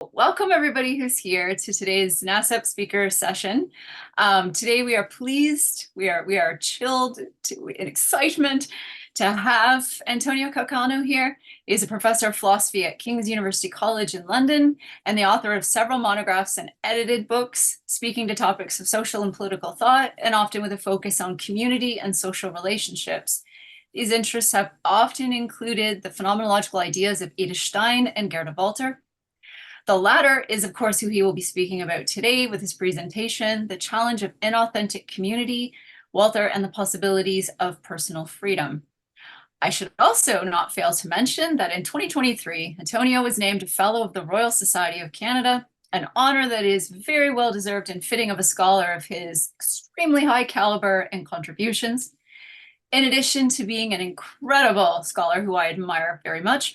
Welcome everybody who's here to today's NASEP speaker session. Today we are pleased, we are chilled in excitement to have Antonio Calcagno here. He's a professor of philosophy at King's University College in London and the author of several monographs and edited books speaking to topics of social and political thought, and often with a focus on community and social relationships. These interests have often included the phenomenological ideas of Edith Stein and Gerda Walther. The latter is, of course, who he will be speaking about today with his presentation, The Challenge of Inauthentic Community, Walther and the Possibilities of Personal Freedom. I should also not fail to mention that in 2023, Antonio was named a Fellow of the Royal Society of Canada, an honor that is very well deserved and fitting of a scholar of his extremely high caliber and contributions. In addition to being an incredible scholar who I admire very much,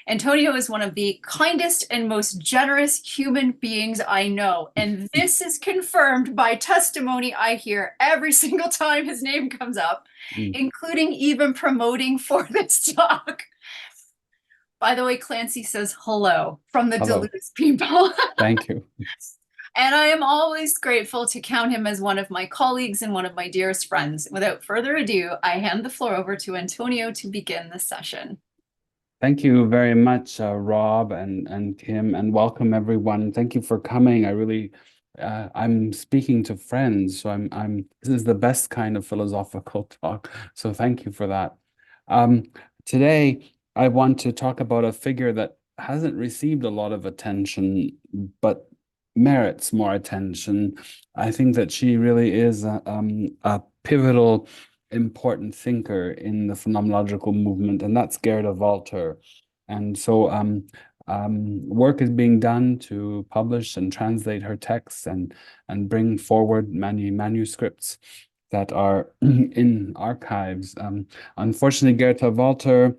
Antonio is one of the kindest and most generous human beings I know. And this is confirmed by testimony I hear every single time his name comes up, including even promoting for this talk. By the way, Clancy says hello from the Duluth people. Thank you. And I am always grateful to count him as one of my colleagues and one of my dearest friends. Without further ado, I hand the floor over to Antonio to begin the session. Thank you very much, Rob and Kim, and welcome everyone. Thank you for coming. I'm speaking to friends, so this is the best kind of philosophical talk. So thank you for that. Today, I want to talk about a figure that hasn't received a lot of attention, but merits more attention. I think that she really is a pivotal, important thinker in the phenomenological movement, and that's Gerda Walther. And so work is being done to publish and translate her texts and bring forward many manuscripts that are in archives. Unfortunately, Gerda Walther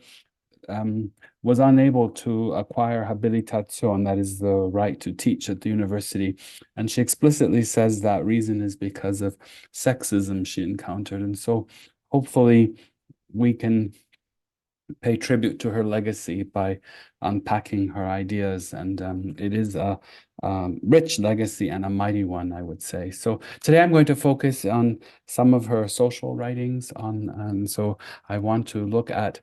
was unable to acquire habilitation, that is the right to teach at the university. And she explicitly says that reason is because of sexism she encountered. And so hopefully we can pay tribute to her legacy by unpacking her ideas. And it is a rich legacy and a mighty one, I would say. So today I'm going to focus on some of her social writings and so I want to look at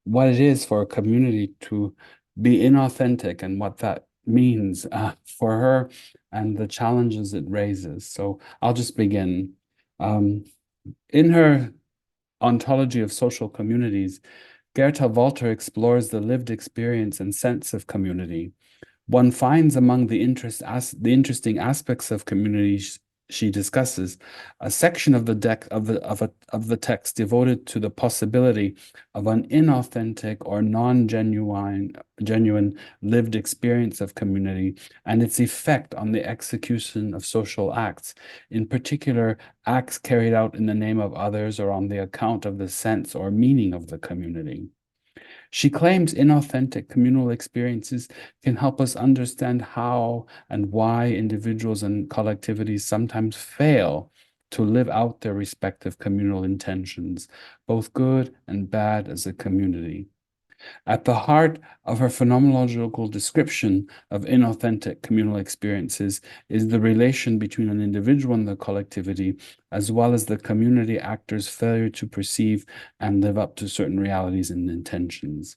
what it is for a community to be inauthentic and what that means for her and the challenges it raises. So I'll just begin. In her ontology of social communities, Gerda Walther explores the lived experience and sense of community. One finds among the interesting aspects of community she discusses a section of the text devoted to the possibility of an inauthentic or genuine lived experience of community and its effect on the execution of social acts, in particular acts carried out in the name of others or on the account of the sense or meaning of the community. She claims inauthentic communal experiences can help us understand how and why individuals and collectivities sometimes fail to live out their respective communal intentions, both good and bad as a community. At the heart of her phenomenological description of inauthentic communal experiences is the relation between an individual and the collectivity, as well as the community actors' failure to perceive and live up to certain realities and intentions.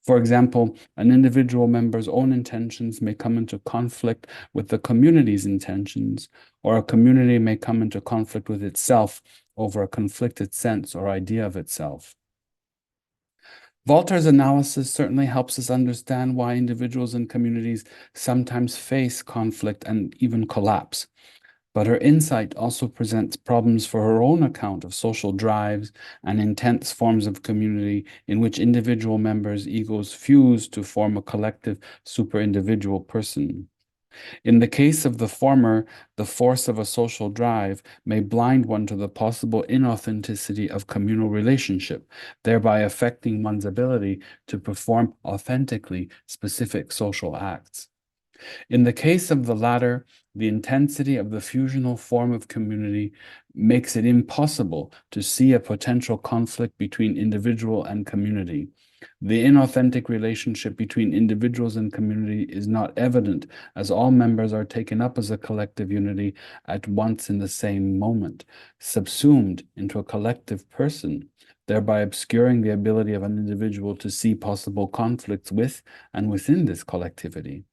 For example, an individual member's own intentions may come into conflict with the community's intentions, or a community may come into conflict with itself over a conflicted sense or idea of itself. Walter's analysis certainly helps us understand why individuals and communities sometimes face conflict and even collapse. But her insight also presents problems for her own account of social drives and intense forms of community in which individual members' egos fuse to form a collective superindividual person. In the case of the former, the force of a social drive may blind one to the possible inauthenticity of communal relationship, thereby affecting one's ability to perform authentically specific social acts. In the case of the latter, the intensity of the fusional form of community makes it impossible to see a potential conflict between individual and community. The inauthentic relationship between individuals and community is not evident, as all members are taken up as a collective unity at once in the same moment, subsumed into a collective person, thereby obscuring the ability of an individual to see possible conflicts with and within this collectivity.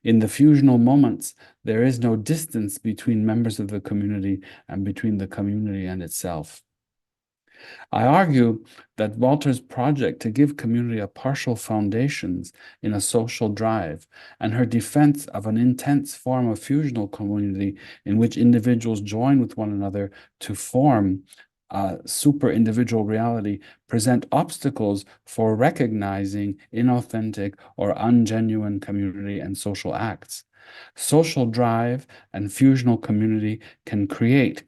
In the fusional moments, there is no distance between members of the community and between the community and itself. I argue that Walther's project to give community a partial foundations in a social drive and her defense of an intense form of fusional community in which individuals join with one another to form a super-individual reality present obstacles for recognizing inauthentic or ungenuine community and social acts. Social drive and fusional community can create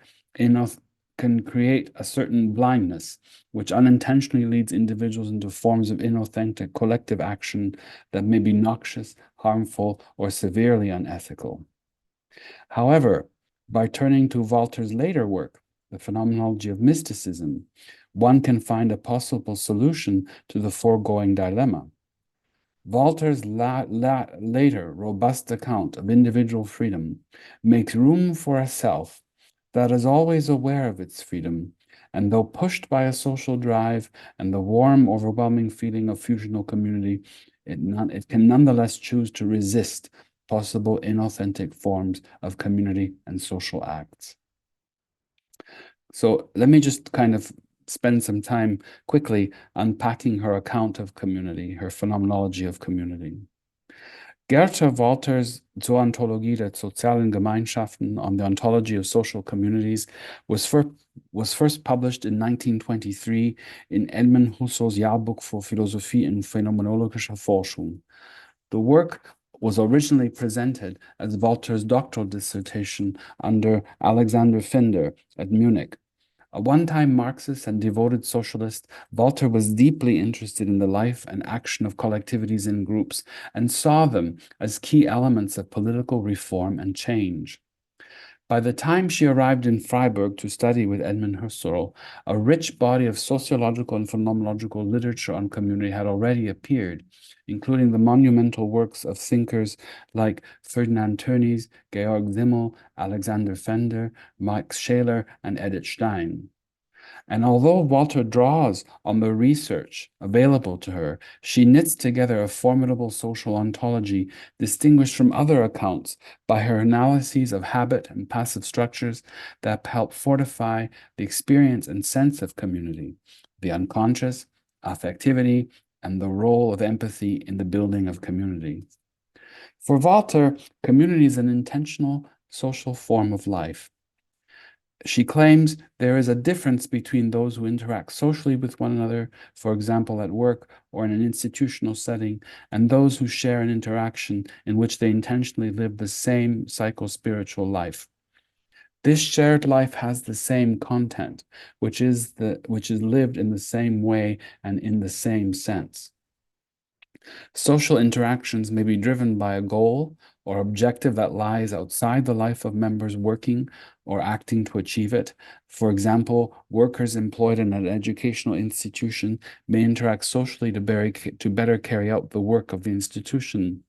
a certain blindness, which unintentionally leads individuals into forms of inauthentic collective action that may be noxious, harmful, or severely unethical. However, by turning to Walther's later work, The Phenomenology of Mysticism, one can find a possible solution to the foregoing dilemma. Walther's later robust account of individual freedom makes room for a self that is always aware of its freedom, and though pushed by a social drive and the warm, overwhelming feeling of fusional community, it can nonetheless choose to resist possible inauthentic forms of community and social acts. So let me just kind of spend some time quickly unpacking her account of community, her phenomenology of community. Gerda Walthers Zur Ontologie der sozialen Gemeinschaften on the Ontology of Social Communities was first published in 1923 in Edmund Husserl's Jahrbuch für Philosophie und Phänomenologische Forschung. The work was originally presented as Walther's doctoral dissertation under Alexander Pfänder at Munich. A one-time Marxist and devoted socialist, Walther was deeply interested in the life and action of collectivities and groups and saw them as key elements of political reform and change. By the time she arrived in Freiburg to study with Edmund Husserl, a rich body of sociological and phenomenological literature on community had already appeared, including the monumental works of thinkers like Ferdinand Tönnies, Georg Simmel, Alexander Pfänder, Max Scheler, and Edith Stein. And although Walther draws on the research available to her, she knits together a formidable social ontology distinguished from other accounts by her analyses of habit and passive structures that help fortify the experience and sense of community, the unconscious, affectivity, and the role of empathy in the building of community. For Walther, community is an intentional social form of life. She claims there is a difference between those who interact socially with one another, for example, at work or in an institutional setting, and those who share an interaction in which they intentionally live the same psycho-spiritual life. This shared life has the same content, which is lived in the same way and in the same sense. Social interactions may be driven by a goal or objective that lies outside the life of members working or acting to achieve it. For example, workers employed in an educational institution may interact socially to better carry out the work of the institution.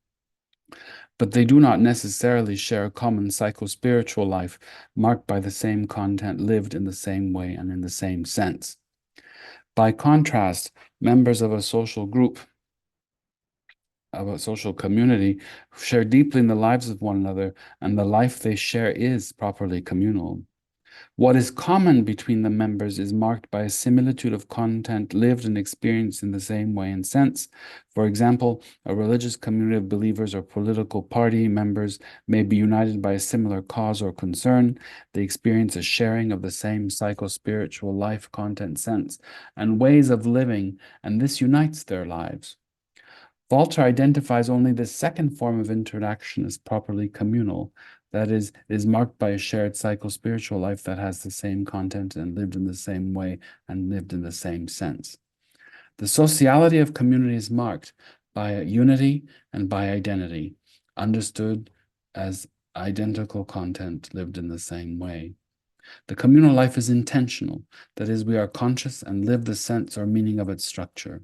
But they do not necessarily share a common psycho-spiritual life marked by the same content lived in the same way and in the same sense. By contrast, members of a social group of a social community share deeply in the lives of one another, and the life they share is properly communal. What is common between the members is marked by a similitude of content lived and experienced in the same way and sense. For example, a religious community of believers or political party members may be united by a similar cause or concern. They experience a sharing of the same psycho-spiritual life, content, sense, and ways of living, and this unites their lives. Walther identifies only the second form of interaction as properly communal. That is marked by a shared psycho-spiritual life that has the same content and lived in the same way and lived in the same sense. The sociality of community is marked by unity and by identity. understood as identical content lived in the same way. The communal life is intentional, that is, we are conscious and live the sense or meaning of its structure.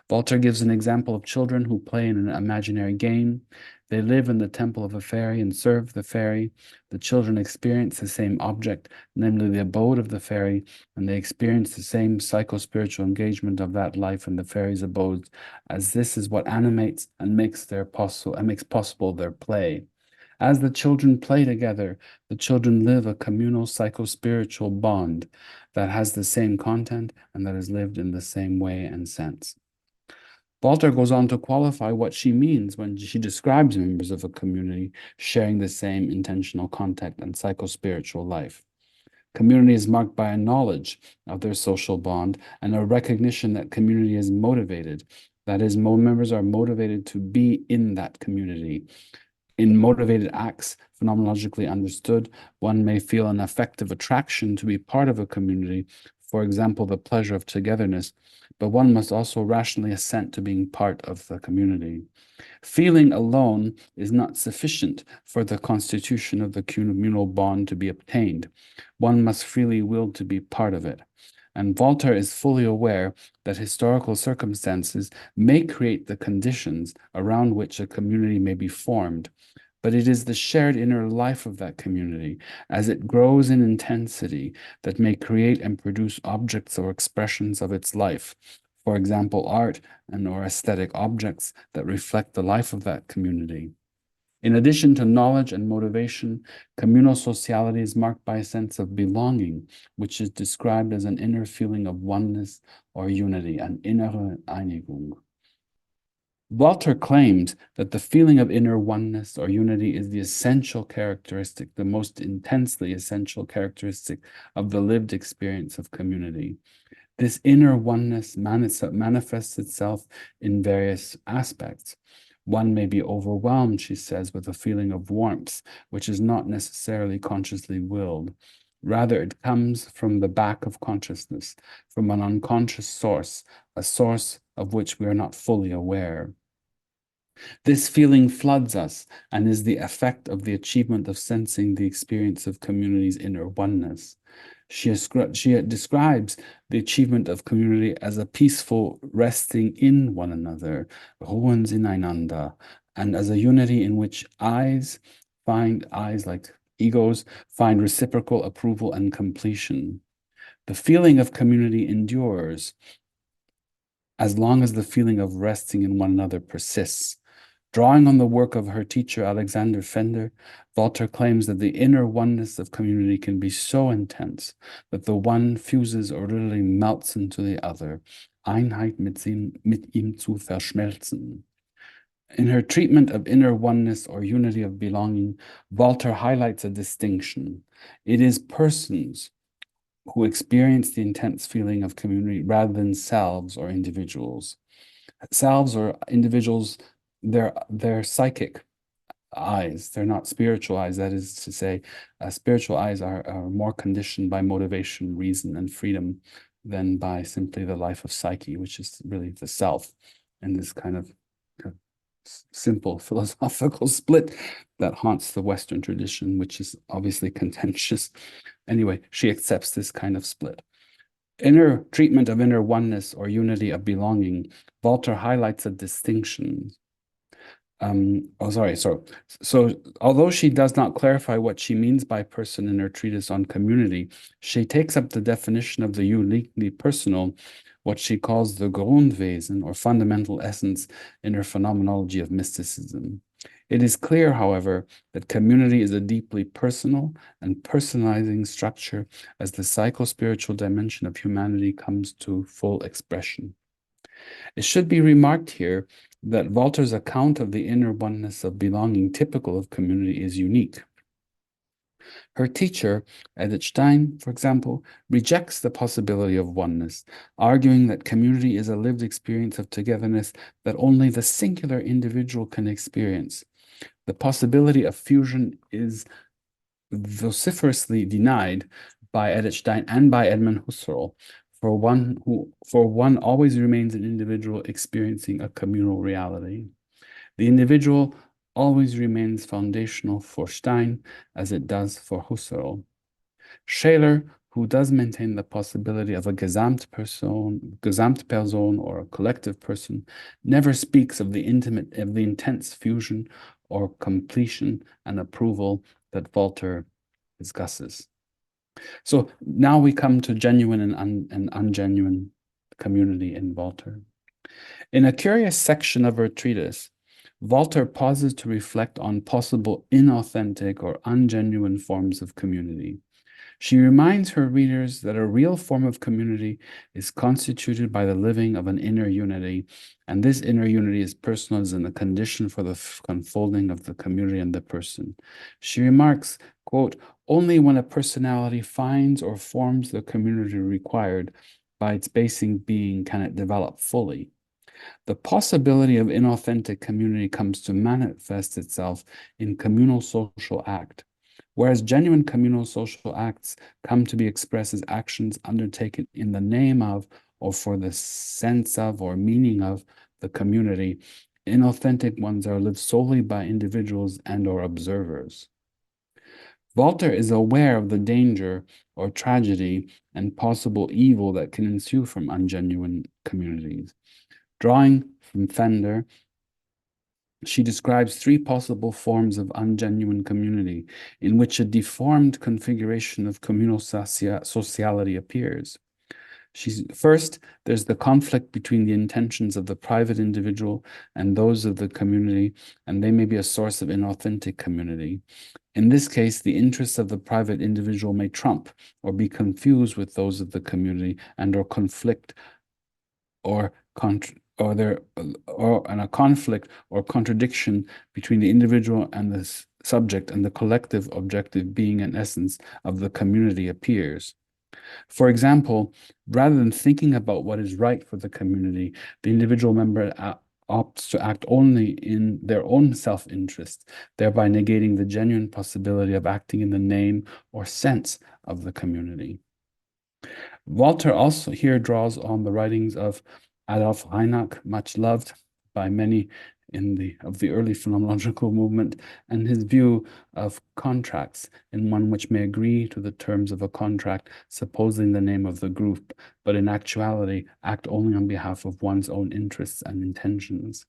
Walther gives an example of children who play in an imaginary game. They live in the temple of a fairy and serve the fairy. The children experience the same object, namely the abode of the fairy, and they experience the same psycho-spiritual engagement of that life in the fairy's abode, as this is what animates and makes possible their play. As the children play together, the children live a communal psycho-spiritual bond that has the same content and that is lived in the same way and sense. Walther goes on to qualify what she means when she describes members of a community sharing the same intentional contact and psycho-spiritual life. Community is marked by a knowledge of their social bond and a recognition that community is motivated. That is, members are motivated to be in that community. In motivated acts, phenomenologically understood, one may feel an affective attraction to be part of a community, for example, the pleasure of togetherness, but one must also rationally assent to being part of the community. Feeling alone is not sufficient for the constitution of the communal bond to be obtained. One must freely will to be part of it. And Walther is fully aware that historical circumstances may create the conditions around which a community may be formed, but it is the shared inner life of that community, as it grows in intensity, that may create and produce objects or expressions of its life. For example, art and or aesthetic objects that reflect the life of that community. In addition to knowledge and motivation, communal sociality is marked by a sense of belonging, which is described as an inner feeling of oneness or unity, an innere Einigung. Walther claims that the feeling of inner oneness or unity is the essential characteristic, the most intensely essential characteristic of the lived experience of community. This inner oneness manifests itself in various aspects. One may be overwhelmed, she says, with a feeling of warmth, which is not necessarily consciously willed. Rather, it comes from the back of consciousness, from an unconscious source, a source of which we are not fully aware. This feeling floods us and is the effect of the achievement of sensing the experience of community's inner oneness. She describes the achievement of community as a peaceful resting in one another, ruhen ineinander, and as a unity in which eyes like egos find reciprocal approval and completion. The feeling of community endures as long as the feeling of resting in one another persists. Drawing on the work of her teacher Alexander Pfänder, Walther claims that the inner oneness of community can be so intense that the one fuses or literally melts into the other, Einheit mit ihm zu verschmelzen. In her treatment of inner oneness or unity of belonging, Walther highlights a distinction. It is persons who experience the intense feeling of community rather than selves or individuals. Selves or individuals, they're psychic eyes. They're not spiritual eyes. That is to say, spiritual eyes are more conditioned by motivation, reason, and freedom than by simply the life of psyche, which is really the self, and this kind of simple philosophical split that haunts the Western tradition, which is obviously contentious. Anyway, she accepts this kind of split. In her treatment of inner oneness or unity of belonging, Walther highlights a distinction. So although she does not clarify what she means by person in her treatise on community, she takes up the definition of the uniquely personal, what she calls the Grundwesen or fundamental essence, in her Phenomenology of Mysticism. It is clear, however, that community is a deeply personal and personalizing structure as the psycho-spiritual dimension of humanity comes to full expression. It should be remarked here that Walther's account of the inner oneness of belonging typical of community is unique. Her teacher, Edith Stein, for example, rejects the possibility of oneness, arguing that community is a lived experience of togetherness that only the singular individual can experience. The possibility of fusion is vociferously denied by Edith Stein and by Edmund Husserl, for one always remains an individual experiencing a communal reality. The individual always remains foundational for Stein as it does for Husserl. Scheler, who does maintain the possibility of a Gesamtperson or a collective person, never speaks of the intense fusion or completion and approval that Walther discusses. So now we come to genuine and ungenuine community in Walther. In a curious section of her treatise, Walther pauses to reflect on possible inauthentic or ungenuine forms of community. She reminds her readers that a real form of community is constituted by the living of an inner unity, and this inner unity is personal as in a condition for the unfolding of the community and the person. She remarks, quote, only when a personality finds or forms the community required by its basic being can it develop fully. The possibility of inauthentic community comes to manifest itself in communal social act, whereas genuine communal social acts come to be expressed as actions undertaken in the name of, or for the sense of, or meaning of the community. Inauthentic ones are lived solely by individuals and or observers. Walther is aware of the danger or tragedy and possible evil that can ensue from ungenuine communities. Drawing from Pfänder, she describes three possible forms of ungenuine community in which a deformed configuration of communal sociality appears. First, there's the conflict between the intentions of the private individual and those of the community, and they may be a source of inauthentic community. In this case, the interests of the private individual may trump or be confused with those of the community and or conflict or a conflict or contradiction between the individual and the subject and the collective objective being and essence of the community appears. For example, rather than thinking about what is right for the community, the individual member opts to act only in their own self-interest, thereby negating the genuine possibility of acting in the name or sense of the community. Walther also here draws on the writings of Adolf Reinach, much loved by many of the early phenomenological movement, and his view of contracts in one which may agree to the terms of a contract, supposing the name of the group, but in actuality act only on behalf of one's own interests and intentions.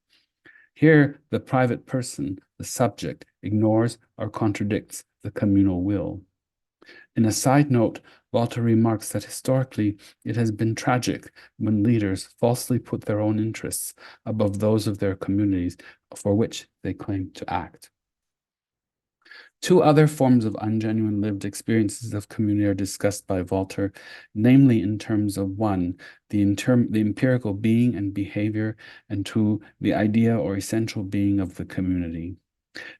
Here, the private person, the subject, ignores or contradicts the communal will. In a side note, Walther remarks that historically it has been tragic when leaders falsely put their own interests above those of their communities for which they claim to act. Two other forms of ungenuine lived experiences of community are discussed by Walther, namely in terms of one, the empirical being and behavior, and two, the idea or essential being of the community.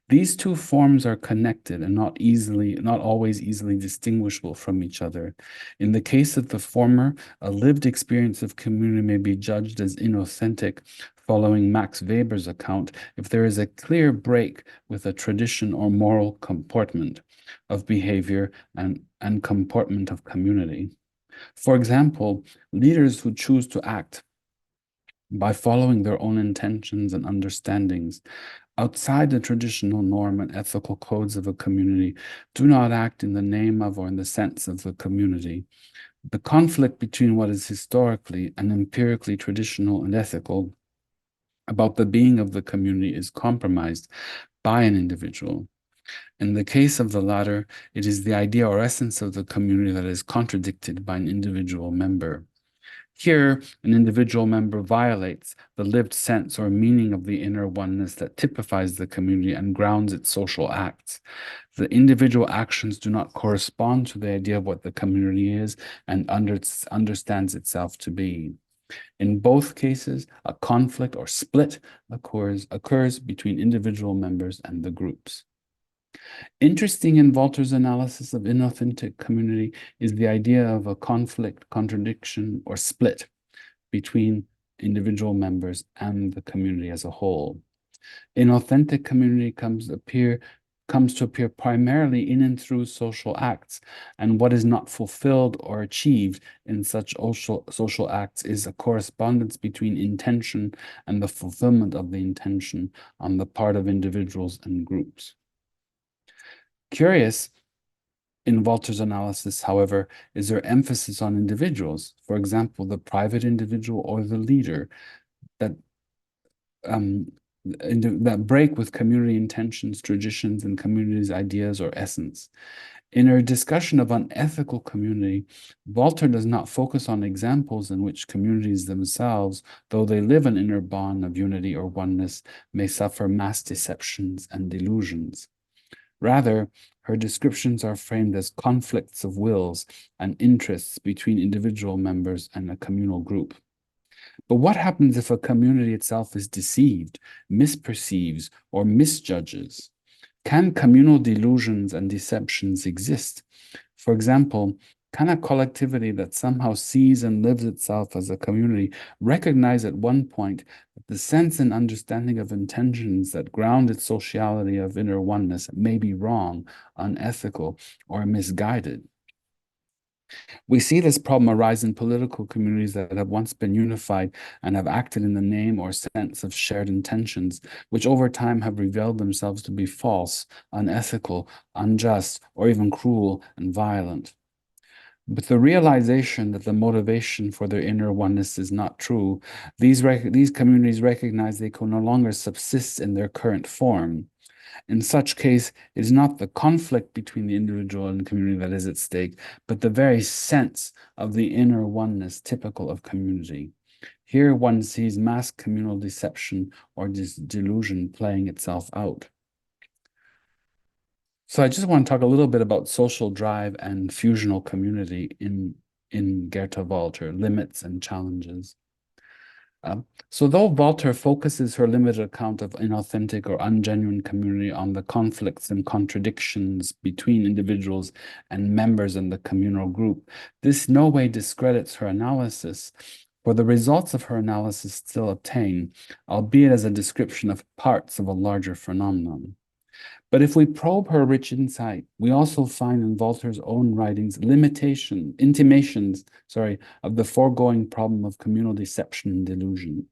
These two forms are connected and not always easily distinguishable from each other. In the case of the former, a lived experience of community may be judged as inauthentic, following Max Weber's account, if there is a clear break with a tradition or moral comportment of behavior and comportment of community. For example, leaders who choose to act by following their own intentions and understandings outside the traditional norm and ethical codes of a community do not act in the name of or in the sense of the community. The conflict between what is historically and empirically traditional and ethical about the being of the community is compromised by an individual. In the case of the latter, it is the idea or essence of the community that is contradicted by an individual member. Here, an individual member violates the lived sense or meaning of the inner oneness that typifies the community and grounds its social acts. The individual actions do not correspond to the idea of what the community is and understands itself to be. In both cases, a conflict or split occurs between individual members and the groups. Interesting in Walther's analysis of inauthentic community is the idea of a conflict, contradiction, or split between individual members and the community as a whole. Inauthentic community comes to appear comes to appear primarily in and through social acts, and what is not fulfilled or achieved in such social acts is a correspondence between intention and the fulfillment of the intention on the part of individuals and groups. Curious in Walther's analysis, however, is their emphasis on individuals, for example, the private individual or the leader, that break with community intentions, traditions, and community's ideas or essence. In her discussion of unethical community, Walther does not focus on examples in which communities themselves, though they live an inner bond of unity or oneness, may suffer mass deceptions and delusions. Rather, her descriptions are framed as conflicts of wills and interests between individual members and a communal group. But what happens if a community itself is deceived, misperceives, or misjudges? Can communal delusions and deceptions exist? For example, can a collectivity that somehow sees and lives itself as a community recognize at one point that the sense and understanding of intentions that ground its sociality of inner oneness may be wrong, unethical, or misguided? We see this problem arise in political communities that have once been unified and have acted in the name or sense of shared intentions, which over time have revealed themselves to be false, unethical, unjust, or even cruel and violent. With the realization that the motivation for their inner oneness is not true, these communities recognize they can no longer subsist in their current form. In such case, it is not the conflict between the individual and the community that is at stake, but the very sense of the inner oneness typical of community. Here one sees mass communal deception or delusion playing itself out. So I just want to talk a little bit about social drive and fusional community in Gerda Walther, limits and challenges. So though Walther focuses her limited account of inauthentic or ungenuine community on the conflicts and contradictions between individuals and members in the communal group, this no way discredits her analysis, for the results of her analysis still obtain, albeit as a description of parts of a larger phenomenon. But if we probe her rich insight, we also find in Walther's own writings intimations of the foregoing problem of communal deception and delusion.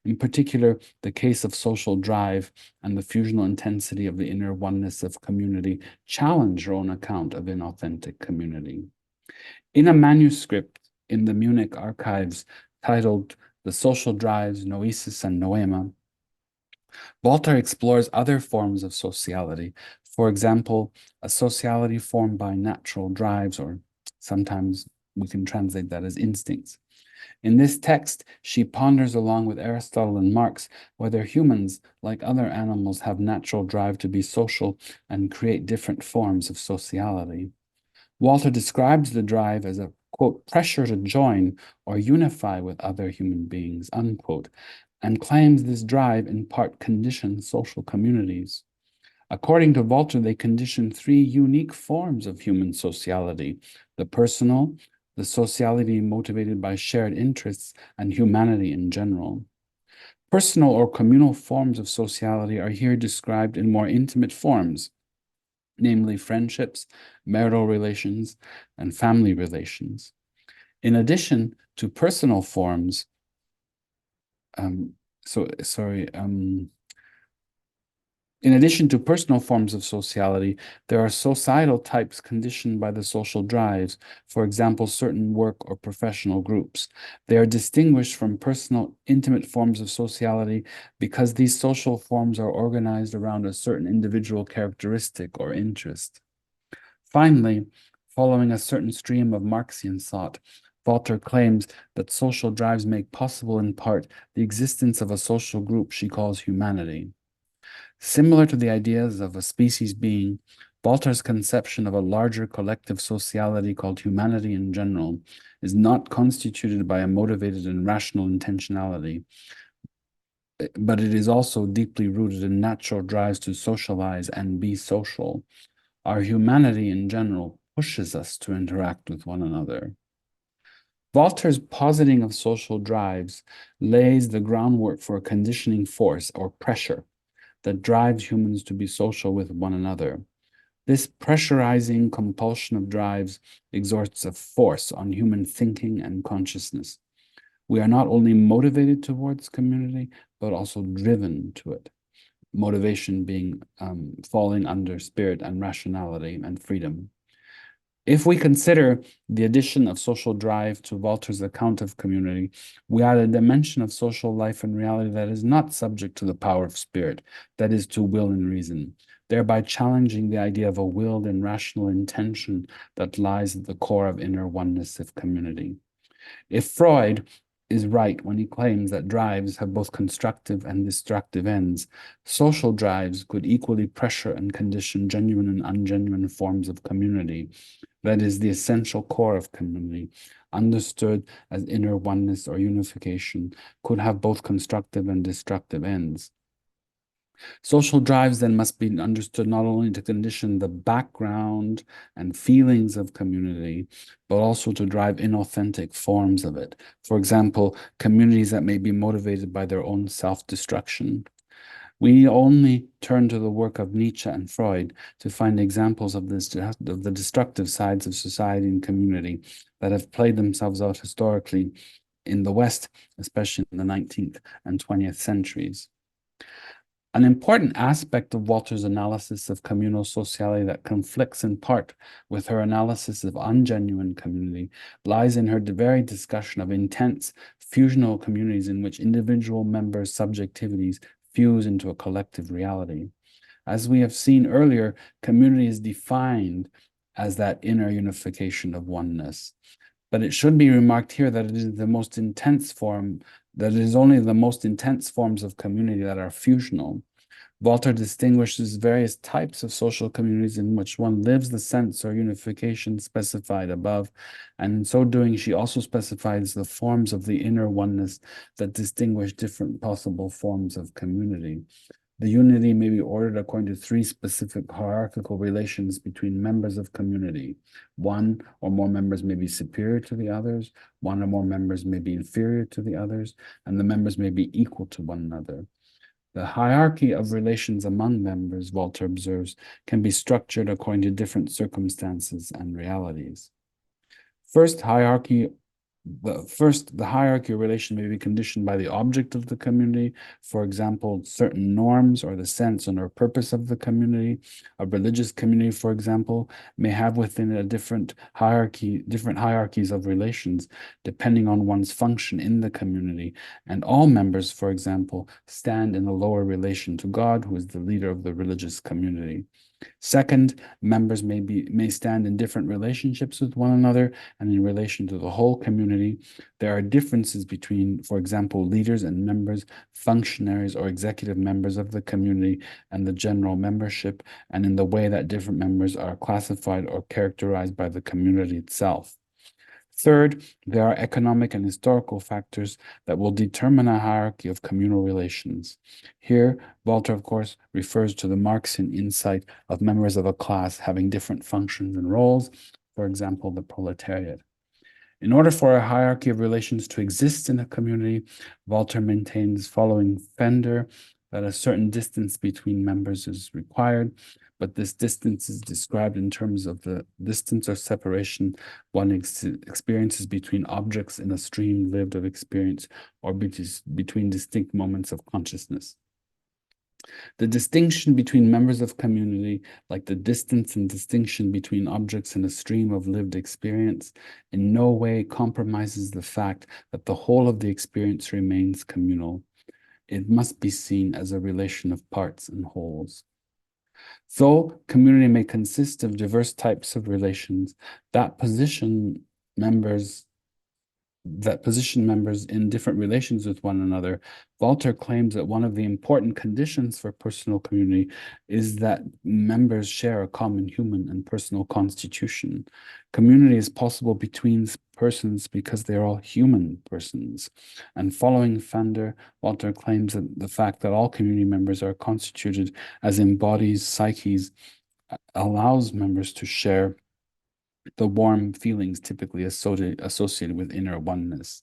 In particular, the case of social drive and the fusional intensity of the inner oneness of community challenge her own account of inauthentic community. In a manuscript in the Munich archives titled The Social Drives, Noesis and Noema, Walther explores other forms of sociality. For example, a sociality formed by natural drives, or sometimes we can translate that as instincts. In this text, she ponders along with Aristotle and Marx whether humans, like other animals, have natural drive to be social and create different forms of sociality. Walther describes the drive as a, quote, pressure to join or unify with other human beings, unquote, and claims this drive in part conditions social communities. According to Walther, they condition three unique forms of human sociality: the personal, the sociality motivated by shared interests, and humanity in general. Personal or communal forms of sociality are here described in more intimate forms, namely friendships, marital relations, and family relations. In addition to personal forms, in addition to personal forms of sociality, there are societal types conditioned by the social drives, for example, certain work or professional groups. They are distinguished from personal, intimate forms of sociality because these social forms are organized around a certain individual characteristic or interest. Finally, following a certain stream of Marxian thought, Walther claims that social drives make possible in part the existence of a social group she calls humanity. Similar to the ideas of a species being, Walther's conception of a larger collective sociality called humanity in general is not constituted by a motivated and rational intentionality, but it is also deeply rooted in natural drives to socialize and be social. Our humanity in general pushes us to interact with one another. Walther's positing of social drives lays the groundwork for a conditioning force or pressure that drives humans to be social with one another. This pressurizing compulsion of drives exerts a force on human thinking and consciousness. We are not only motivated towards community, but also driven to it. Motivation being falling under spirit and rationality and freedom. If we consider the addition of social drive to Walther's account of community, we add a dimension of social life and reality that is not subject to the power of spirit, that is, to will and reason, thereby challenging the idea of a willed and rational intention that lies at the core of inner oneness of community. If Freud is right when he claims that drives have both constructive and destructive ends, social drives could equally pressure and condition genuine and ungenuine forms of community. That is the essential core of community, understood as inner oneness or unification, could have both constructive and destructive ends. Social drives then must be understood not only to condition the background and feelings of community, but also to drive inauthentic forms of it. For example, communities that may be motivated by their own self-destruction. We only turn to the work of Nietzsche and Freud to find examples of the destructive sides of society and community that have played themselves out historically in the West, especially in the 19th and 20th centuries. An important aspect of Walther's analysis of communal sociality that conflicts in part with her analysis of ungenuine community lies in her very discussion of intense fusional communities in which individual members' subjectivities fuse into a collective reality. As we have seen earlier, community is defined as that inner unification of oneness. But it should be remarked here that it is the most intense form, that it is only the most intense forms of community that are fusional. Walther distinguishes various types of social communities in which one lives the sense or unification specified above, and in so doing, she also specifies the forms of the inner oneness that distinguish different possible forms of community. The unity may be ordered according to three specific hierarchical relations between members of community. One or more members may be superior to the others, one or more members may be inferior to the others, and the members may be equal to one another. The hierarchy of relations among members, Walther observes, can be structured according to different circumstances and realities. The hierarchy relation may be conditioned by the object of the community, for example, certain norms or the sense and or purpose of the community. A religious community, for example, may have within it different hierarchies of relations, depending on one's function in the community. And all members, for example, stand in a lower relation to God, who is the leader of the religious community. Second, members may stand in different relationships with one another and in relation to the whole community. There are differences between, for example, leaders and members, functionaries or executive members of the community and the general membership, and in the way that different members are classified or characterized by the community itself. Third, there are economic and historical factors that will determine a hierarchy of communal relations. Here, Walther, of course, refers to the Marxian insight of members of a class having different functions and roles, for example, the proletariat. In order for a hierarchy of relations to exist in a community, Walther maintains, following Pfänder, that a certain distance between members is required, but this distance is described in terms of the distance or separation one experiences between objects in a stream lived of experience or between distinct moments of consciousness. The distinction between members of community, like the distance and distinction between objects in a stream of lived experience, in no way compromises the fact that the whole of the experience remains communal. It must be seen as a relation of parts and wholes. Though community may consist of diverse types of relations that position members in different relations with one another, Walther claims that one of the important conditions for personal community is that members share a common human and personal constitution. Community is possible between persons because they are all human persons. And following Pfänder, Walther claims that the fact that all community members are constituted as embodied psyches allows members to share the warm feelings typically associated with inner oneness.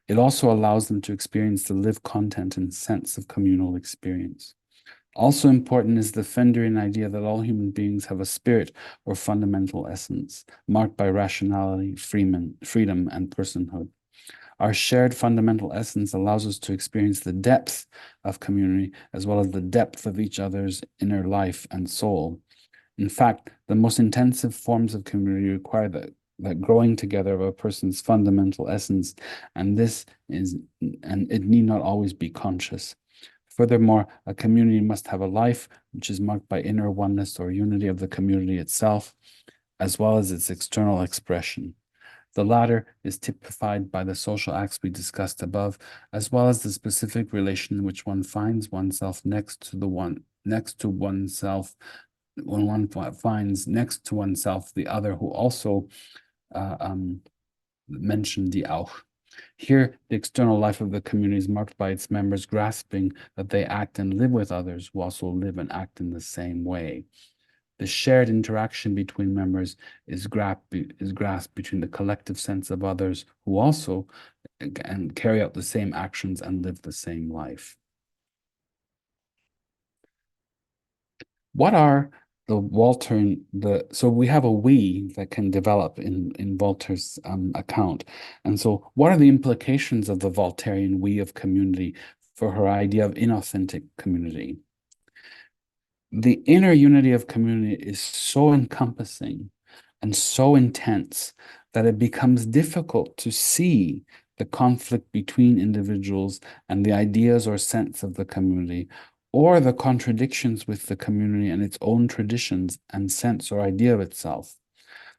It also allows them to experience the lived content and sense of communal experience. Also important is the Pfänderian idea that all human beings have a spirit or fundamental essence, marked by rationality, freedom, and personhood. Our shared fundamental essence allows us to experience the depth of community as well as the depth of each other's inner life and soul. In fact, the most intensive forms of community require that growing together of a person's fundamental essence, and it need not always be conscious. Furthermore, a community must have a life which is marked by inner oneness or unity of the community itself, as well as its external expression. The latter is typified by the social acts we discussed above, as well as the specific relation in which one finds oneself next to oneself, when one finds next to oneself the other who also mentioned die auch. Here, the external life of the community is marked by its members grasping that they act and live with others who also live and act in the same way. The shared interaction between members is grasped between the collective sense of others who also and carry out the same actions and live the same life. What are so we have a we that can develop in Walther's account. And so what are the implications of the Waltherian we of community for her idea of inauthentic community? The inner unity of community is so encompassing and so intense that it becomes difficult to see the conflict between individuals and the ideas or sense of the community, or the contradictions with the community and its own traditions and sense or idea of itself.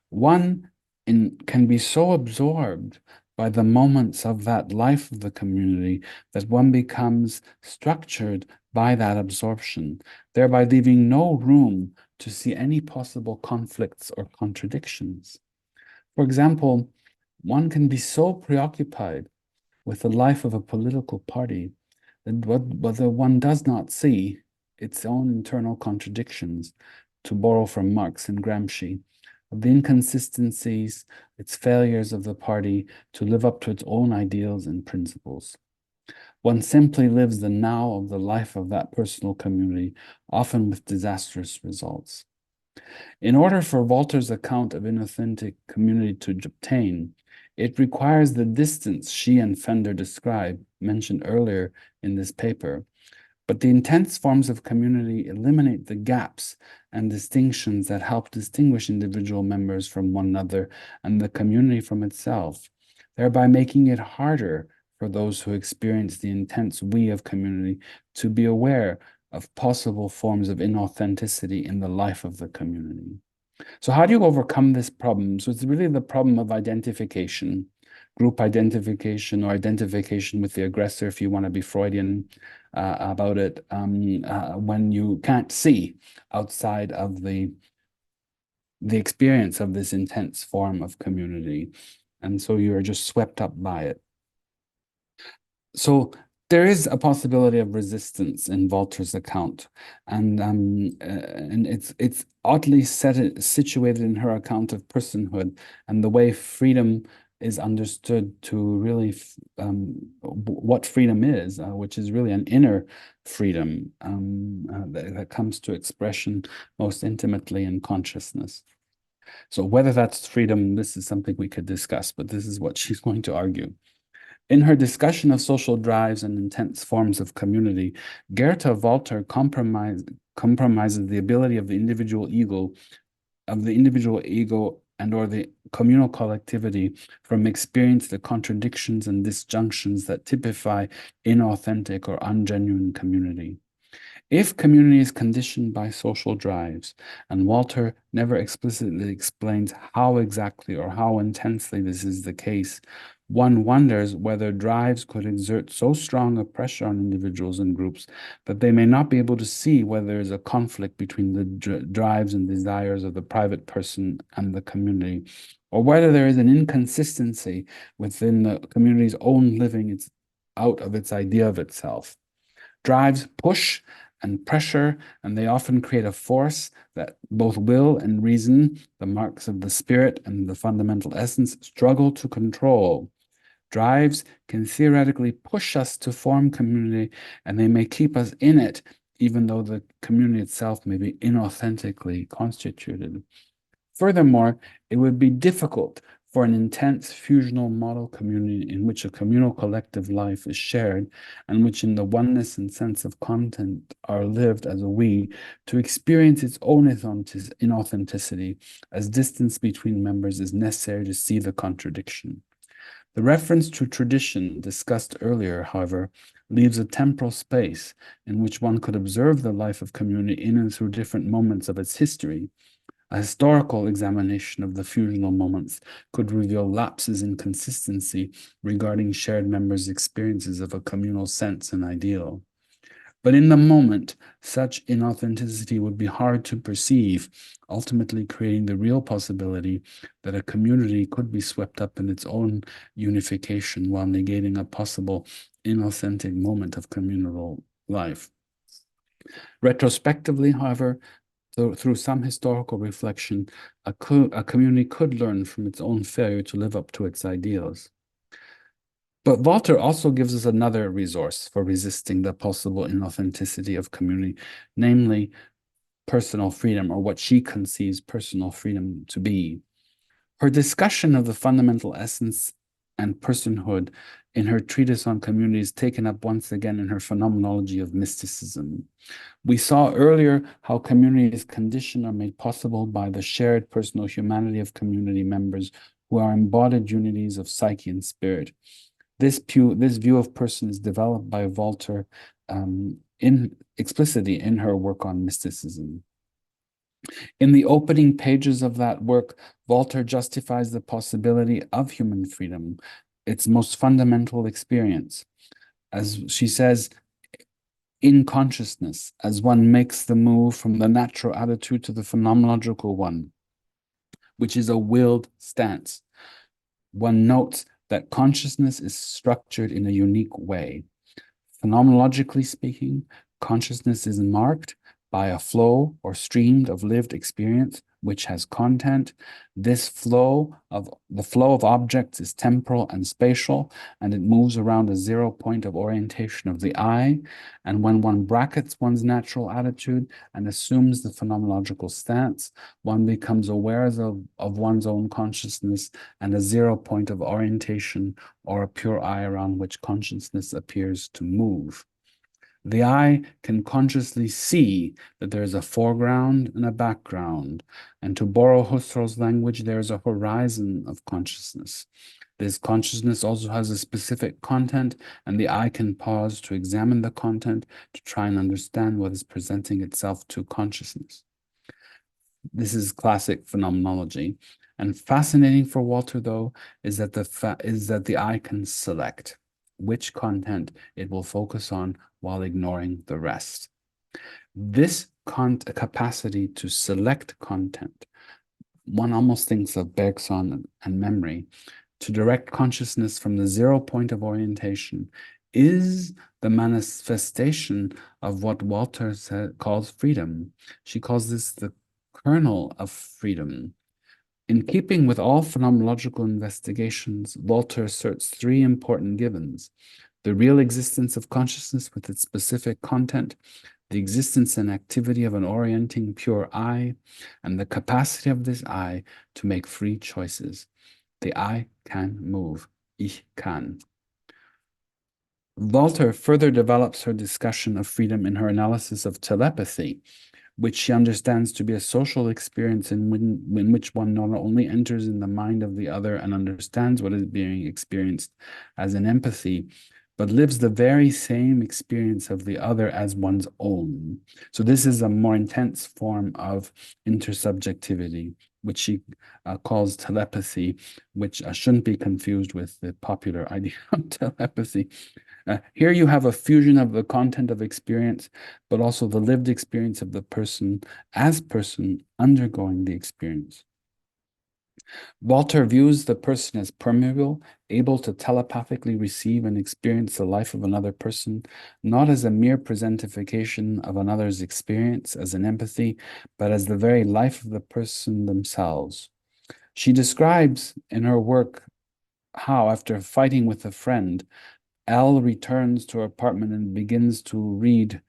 One can be so absorbed by the moments of that life of the community that one becomes structured by that absorption, thereby leaving no room to see any possible conflicts or contradictions. For example, one can be so preoccupied with the life of a political party that whether one does not see its own internal contradictions, to borrow from Marx and Gramsci, of the inconsistencies, its failures of the party to live up to its own ideals and principles. One simply lives the now of the life of that personal community, often with disastrous results. In order for Walther's account of inauthentic community to obtain, it requires the distance she and Pfänder describe, mentioned earlier in this paper. But the intense forms of community eliminate the gaps and distinctions that help distinguish individual members from one another and the community from itself, thereby making it harder for those who experience the intense we of community to be aware of possible forms of inauthenticity in the life of the community. So how do you overcome this problem? So it's really the problem of identification, group identification or identification with the aggressor, if you want to be Freudian about it, when you can't see outside of the experience of this intense form of community. And so you're just swept up by it. So there is a possibility of resistance in Walther's account, and it's oddly situated in her account of personhood and the way freedom is understood to really what freedom is, which is really an inner freedom that comes to expression most intimately in consciousness. So whether that's freedom, this is something we could discuss, but this is what she's going to argue. In her discussion of social drives and intense forms of community, Gerda Walther compromises the ability of the individual ego and or the communal collectivity from experience the contradictions and disjunctions that typify inauthentic or ungenuine community. If community is conditioned by social drives, and Walther never explicitly explains how exactly or how intensely this is the case, one wonders whether drives could exert so strong a pressure on individuals and groups that they may not be able to see whether there is a conflict between the drives and desires of the private person and the community, or whether there is an inconsistency within the community's own living out of its idea of itself. Drives push and pressure, and they often create a force that both will and reason, the marks of the spirit and the fundamental essence, struggle to control. Drives can theoretically push us to form community, and they may keep us in it, even though the community itself may be inauthentically constituted. Furthermore, it would be difficult for an intense fusional model community in which a communal collective life is shared and which in the oneness and sense of content are lived as a we, to experience its own inauthenticity, as distance between members is necessary to see the contradiction. The reference to tradition discussed earlier, however, leaves a temporal space in which one could observe the life of community in and through different moments of its history. A historical examination of the fusional moments could reveal lapses in consistency regarding shared members' experiences of a communal sense and ideal. But in the moment, such inauthenticity would be hard to perceive, ultimately creating the real possibility that a community could be swept up in its own unification while negating a possible inauthentic moment of communal life. Retrospectively, however, through some historical reflection, a community could learn from its own failure to live up to its ideals. But Walther also gives us another resource for resisting the possible inauthenticity of community, namely personal freedom, or what she conceives personal freedom to be. Her discussion of the fundamental essence and personhood in her treatise on community is taken up once again in her Phenomenology of Mysticism. We saw earlier how community's condition are made possible by the shared personal humanity of community members who are embodied unities of psyche and spirit. This view of person is developed by Walther explicitly in her work on mysticism. In the opening pages of that work, Walther justifies the possibility of human freedom, its most fundamental experience. As she says, in consciousness, as one makes the move from the natural attitude to the phenomenological one, which is a willed stance, one notes that consciousness is structured in a unique way. Phenomenologically speaking, consciousness is marked by a flow or stream of lived experience which has content. This flow of objects is temporal and spatial, and it moves around a 0 point of orientation of the eye. And when one brackets one's natural attitude and assumes the phenomenological stance, one becomes aware of one's own consciousness and a 0 point of orientation, or a pure eye around which consciousness appears to move. The eye can consciously see that there is a foreground and a background, and to borrow Husserl's language, there is a horizon of consciousness. This consciousness also has a specific content, and the eye can pause to examine the content to try and understand what is presenting itself to consciousness. This is classic phenomenology. And fascinating for Walther, though, is that the eye can select which content it will focus on while ignoring the rest. This capacity to select content, one almost thinks of Bergson and memory, to direct consciousness from the 0 point of orientation, is the manifestation of what Walther calls freedom. She calls this the kernel of freedom. In keeping with all phenomenological investigations, Walther asserts 3 important givens: the real existence of consciousness with its specific content, the existence and activity of an orienting pure eye, and the capacity of this eye to make free choices. The eye can move. Ich kann. Walther further develops her discussion of freedom in her analysis of telepathy, which she understands to be a social experience in which one not only enters in the mind of the other and understands what is being experienced as an empathy, but lives the very same experience of the other as one's own. So this is a more intense form of intersubjectivity, which she calls telepathy, which shouldn't be confused with the popular idea of telepathy. Here you have a fusion of the content of experience, but also the lived experience of the person as person undergoing the experience. Walther views the person as permeable, able to telepathically receive and experience the life of another person, not as a mere presentification of another's experience, as an empathy, but as the very life of the person themselves. She describes in her work how, after fighting with a friend, Elle returns to her apartment and begins to read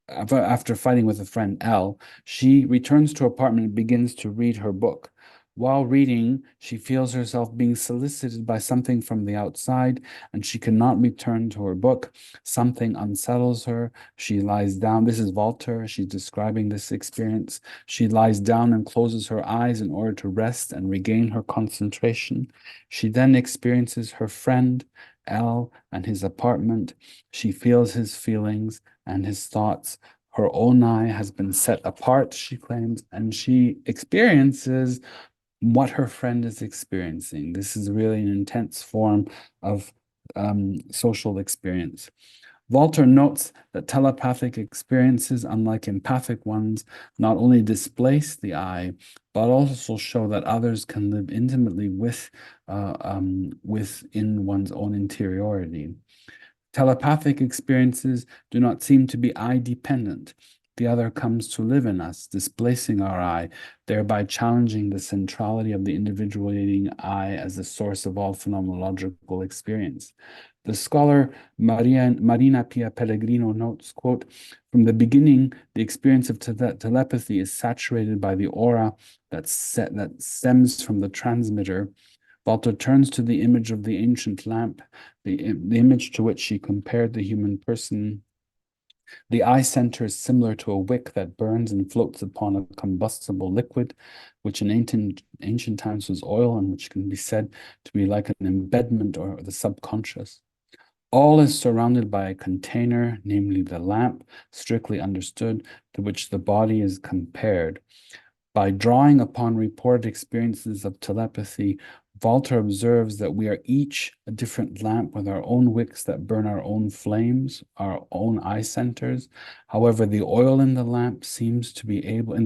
after fighting with a friend, L, she returns to her apartment and begins to read her book. While reading, she feels herself being solicited by something from the outside, and she cannot return to her book. Something unsettles her. She lies down. This is Walther. She's describing this experience. She lies down and closes her eyes in order to rest and regain her concentration. She then experiences her friend, L, and his apartment. She feels his feelings and his thoughts. Her own eye has been set apart, she claims, and she experiences what her friend is experiencing. This is really an intense form of social experience. Walther notes that telepathic experiences, unlike empathic ones, not only displace the I, but also show that others can live intimately within one's own interiority. Telepathic experiences do not seem to be I-dependent. The other comes to live in us, displacing our I, thereby challenging the centrality of the individuating I as the source of all phenomenological experience. The scholar Marina Pia Pellegrino notes, quote, "From the beginning, the experience of telepathy is saturated by the aura that stems from the transmitter." Walther turns to the image of the ancient lamp, the image to which she compared the human person. The eye center is similar to a wick that burns and floats upon a combustible liquid, which in ancient times was oil and which can be said to be like an embedment or the subconscious. All is surrounded by a container, namely the lamp, strictly understood, to which the body is compared. By drawing upon reported experiences of telepathy, Walther observes that we are each a different lamp with our own wicks that burn our own flames, our own eye centers. However, the oil in the lamps seems to be able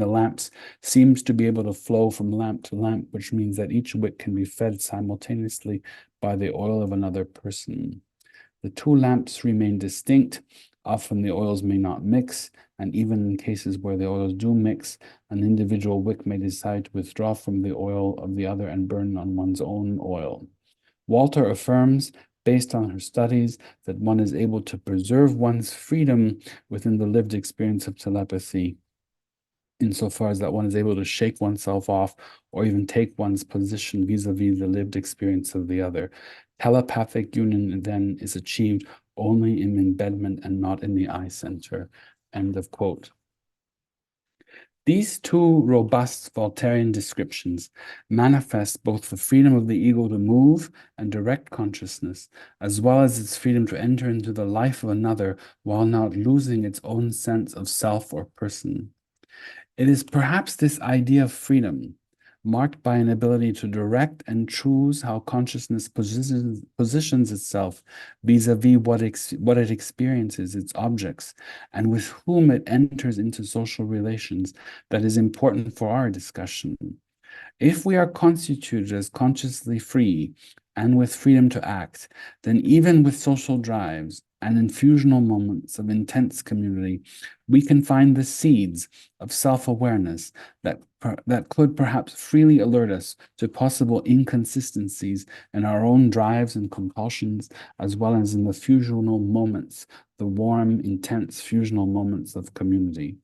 to flow from lamp to lamp, which means that each wick can be fed simultaneously by the oil of another person. The two lamps remain distinct. Often the oils may not mix, and even in cases where the oils do mix, an individual wick may decide to withdraw from the oil of the other and burn on one's own oil. Walther affirms, based on her studies, that one is able to preserve one's freedom within the lived experience of telepathy, insofar as that one is able to shake oneself off or even take one's position vis-a-vis the lived experience of the other. Telepathic union then is achieved only in embedment and not in the eye center. End of quote. These two robust Voltairean descriptions manifest both the freedom of the ego to move and direct consciousness, as well as its freedom to enter into the life of another while not losing its own sense of self or person. It is perhaps this idea of freedom, marked by an ability to direct and choose how consciousness positions itself vis-a-vis what it experiences, its objects, and with whom it enters into social relations, that is important for our discussion. If we are constituted as consciously free and with freedom to act, then even with social drives and in fusional moments of intense community, we can find the seeds of self-awareness that could perhaps freely alert us to possible inconsistencies in our own drives and compulsions, as well as in the fusional moments, the warm, intense fusional moments of community.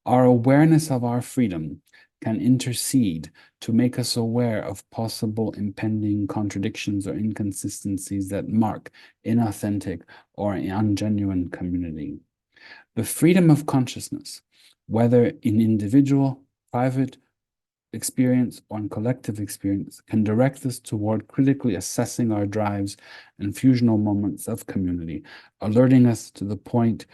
Our awareness of our freedom can intercede to make us aware of possible impending contradictions or inconsistencies that mark inauthentic or ungenuine community. The freedom of consciousness, whether in individual, private experience or in collective experience, can direct us toward critically assessing our drives and fusional moments of community, alerting us to the point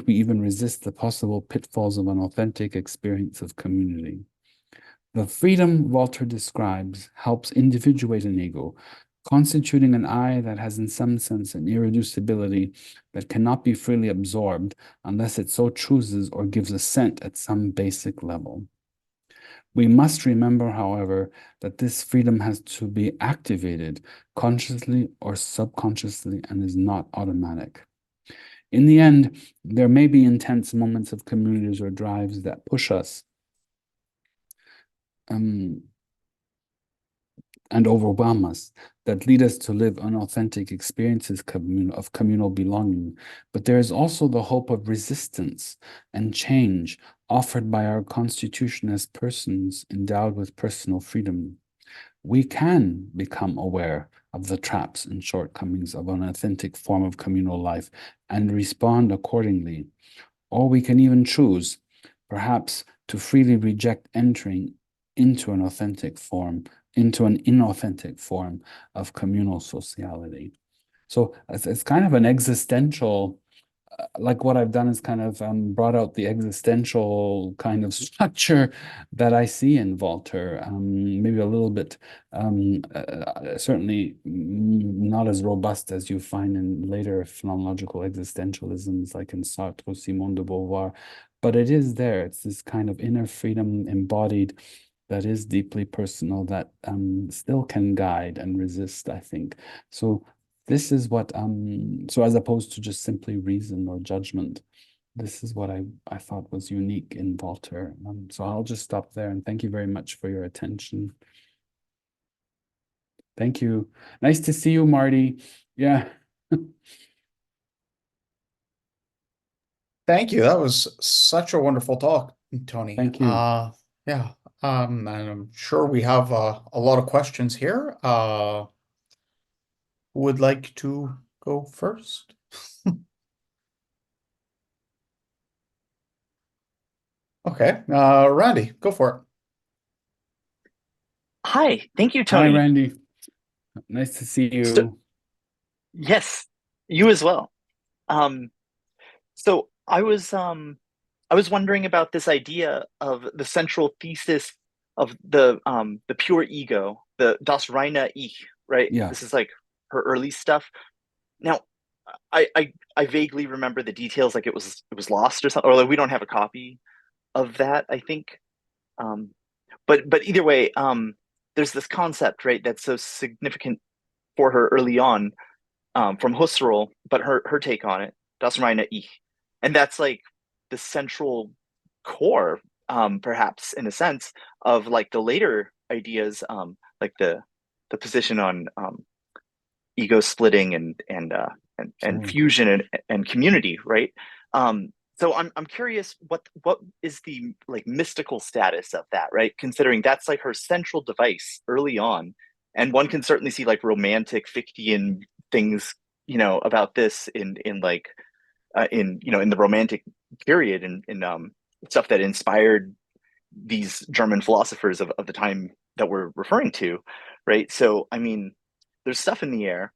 we even resist the possible pitfalls of an authentic experience of community. The freedom Walther describes helps individuate an ego, constituting an I that has in some sense an irreducibility that cannot be freely absorbed unless it so chooses or gives assent at some basic level. We must remember, however, that this freedom has to be activated consciously or subconsciously and is not automatic. In the end, there may be intense moments of communities or drives that push us and overwhelm us, that lead us to live unauthentic experiences of communal belonging. But there is also the hope of resistance and change offered by our constitution as persons endowed with personal freedom. We can become aware of the traps and shortcomings of an authentic form of communal life and respond accordingly. Or we can even choose, perhaps, to freely reject entering into an authentic form, into an inauthentic form of communal sociality. So it's kind of an existential, like what I've done is kind of brought out the existential kind of structure that I see in Walther, maybe a little bit, certainly not as robust as you find in later phenomenological existentialisms, like in Sartre, Simone de Beauvoir, but it is there. It's this kind of inner freedom embodied that is deeply personal, that still can guide and resist, I think. So this is what, so as opposed to just simply reason or judgment, this is what I thought was unique in Walther. So I'll just stop there and thank you very much for your attention. Thank you. Nice to see you, Marty. Yeah. Thank you. That was such a wonderful talk, Tony. Thank you. Yeah. And I'm sure we have a lot of questions here. Who would like to go first? Okay, Randy, go for it. Hi, thank you, Hi, Tony. Randy. Nice to see you. Yes, you as well. So I was wondering about this idea of the central thesis of the pure ego, the das reine Ich, right? Yeah. This is like her early stuff. Now, I vaguely remember the details, like it was lost or something, or like we don't have a copy of that, I think. Um, but either way, there's this concept, right, that's so significant for her early on, from Husserl, but her take on it, das reine Ich, and that's like the central core, perhaps in a sense, of like the later ideas, like the position on ego splitting and Sure. fusion and community, right? So I'm curious what is the like mystical status of that, right? Considering that's like her central device early on, and one can certainly see like romantic Fichtean things, about this in like in the romantic period and in stuff that inspired these German philosophers of the time that we're referring to, right? So I mean, there's stuff in the air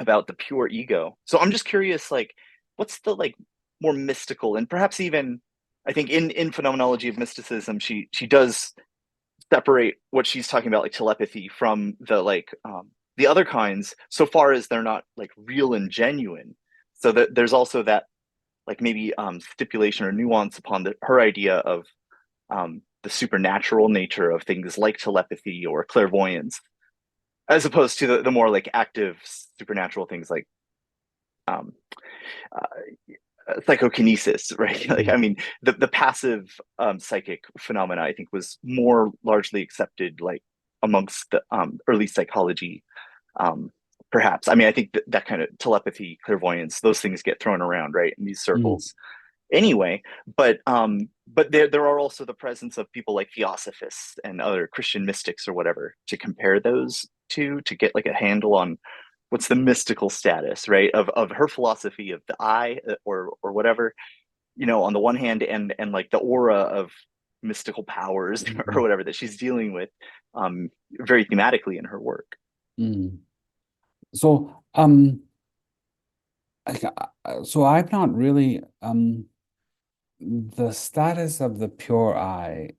about the pure ego. So I'm just curious, like, what's the like more mystical and perhaps even, I think in Phenomenology of Mysticism, she does separate what she's talking about, like telepathy, from the other kinds, so far as they're not like real and genuine. So that there's also that like maybe stipulation or nuance upon her idea of the supernatural nature of things like telepathy or clairvoyance, as opposed to the more like active supernatural things like um, psychokinesis, right? Like, I mean, the passive psychic phenomena, I think, was more largely accepted, like amongst the early psychology, um, perhaps. I mean, I think that kind of telepathy, clairvoyance, those things get thrown around, right, in these circles. Anyway, but there are also the presence of people like theosophists and other Christian mystics or whatever to compare those to get like a handle on what's the mystical status, right, of her philosophy of the I, or whatever, on the one hand, and like the aura of mystical powers or whatever that she's dealing with, very thematically in her work. So so I'm not really the status of the pure I.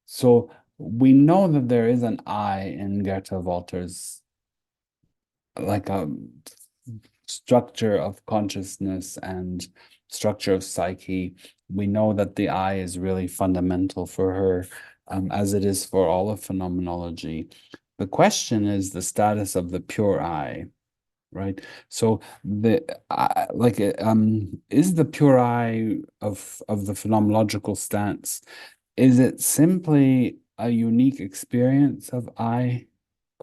So we know that there is an I in Gerda Walther's, like a structure of consciousness and structure of psyche. We know that the I is really fundamental for her, as it is for all of phenomenology. The question is the status of the pure I, right? So the is the pure I of the phenomenological stance, is it simply a unique experience of I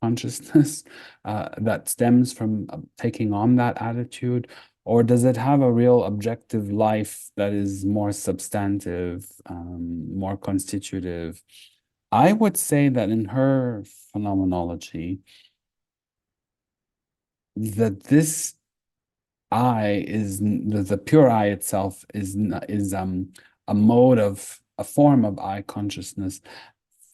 consciousness that stems from taking on that attitude? Or does it have a real objective life that is more substantive, more constitutive? I would say that in her phenomenology, that this I is the pure I itself is a mode of a form of I consciousness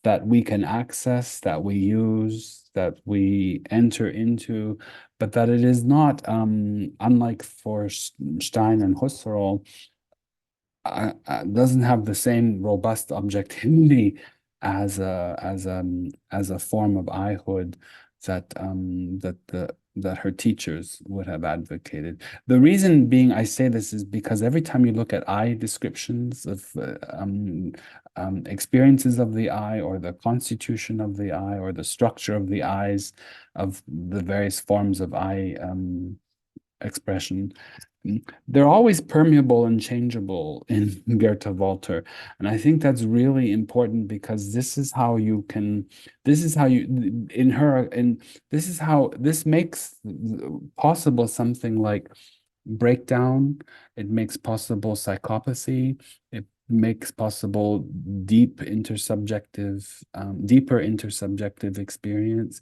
that we can access, that we use, that we enter into, but that it is not, unlike for Stein and Husserl, doesn't have the same robust objectivity as a form of I-hood that her teachers would have advocated. The reason being I say this is because every time you look at I descriptions of experiences of the I, or the constitution of the I, or the structure of the I's, of the various forms of I expression, they're always permeable and changeable in Gerda Walther. And I think that's really important, because this is how you, this is how this makes possible something like breakdown. It makes possible psychopathy. It makes possible deeper intersubjective experience.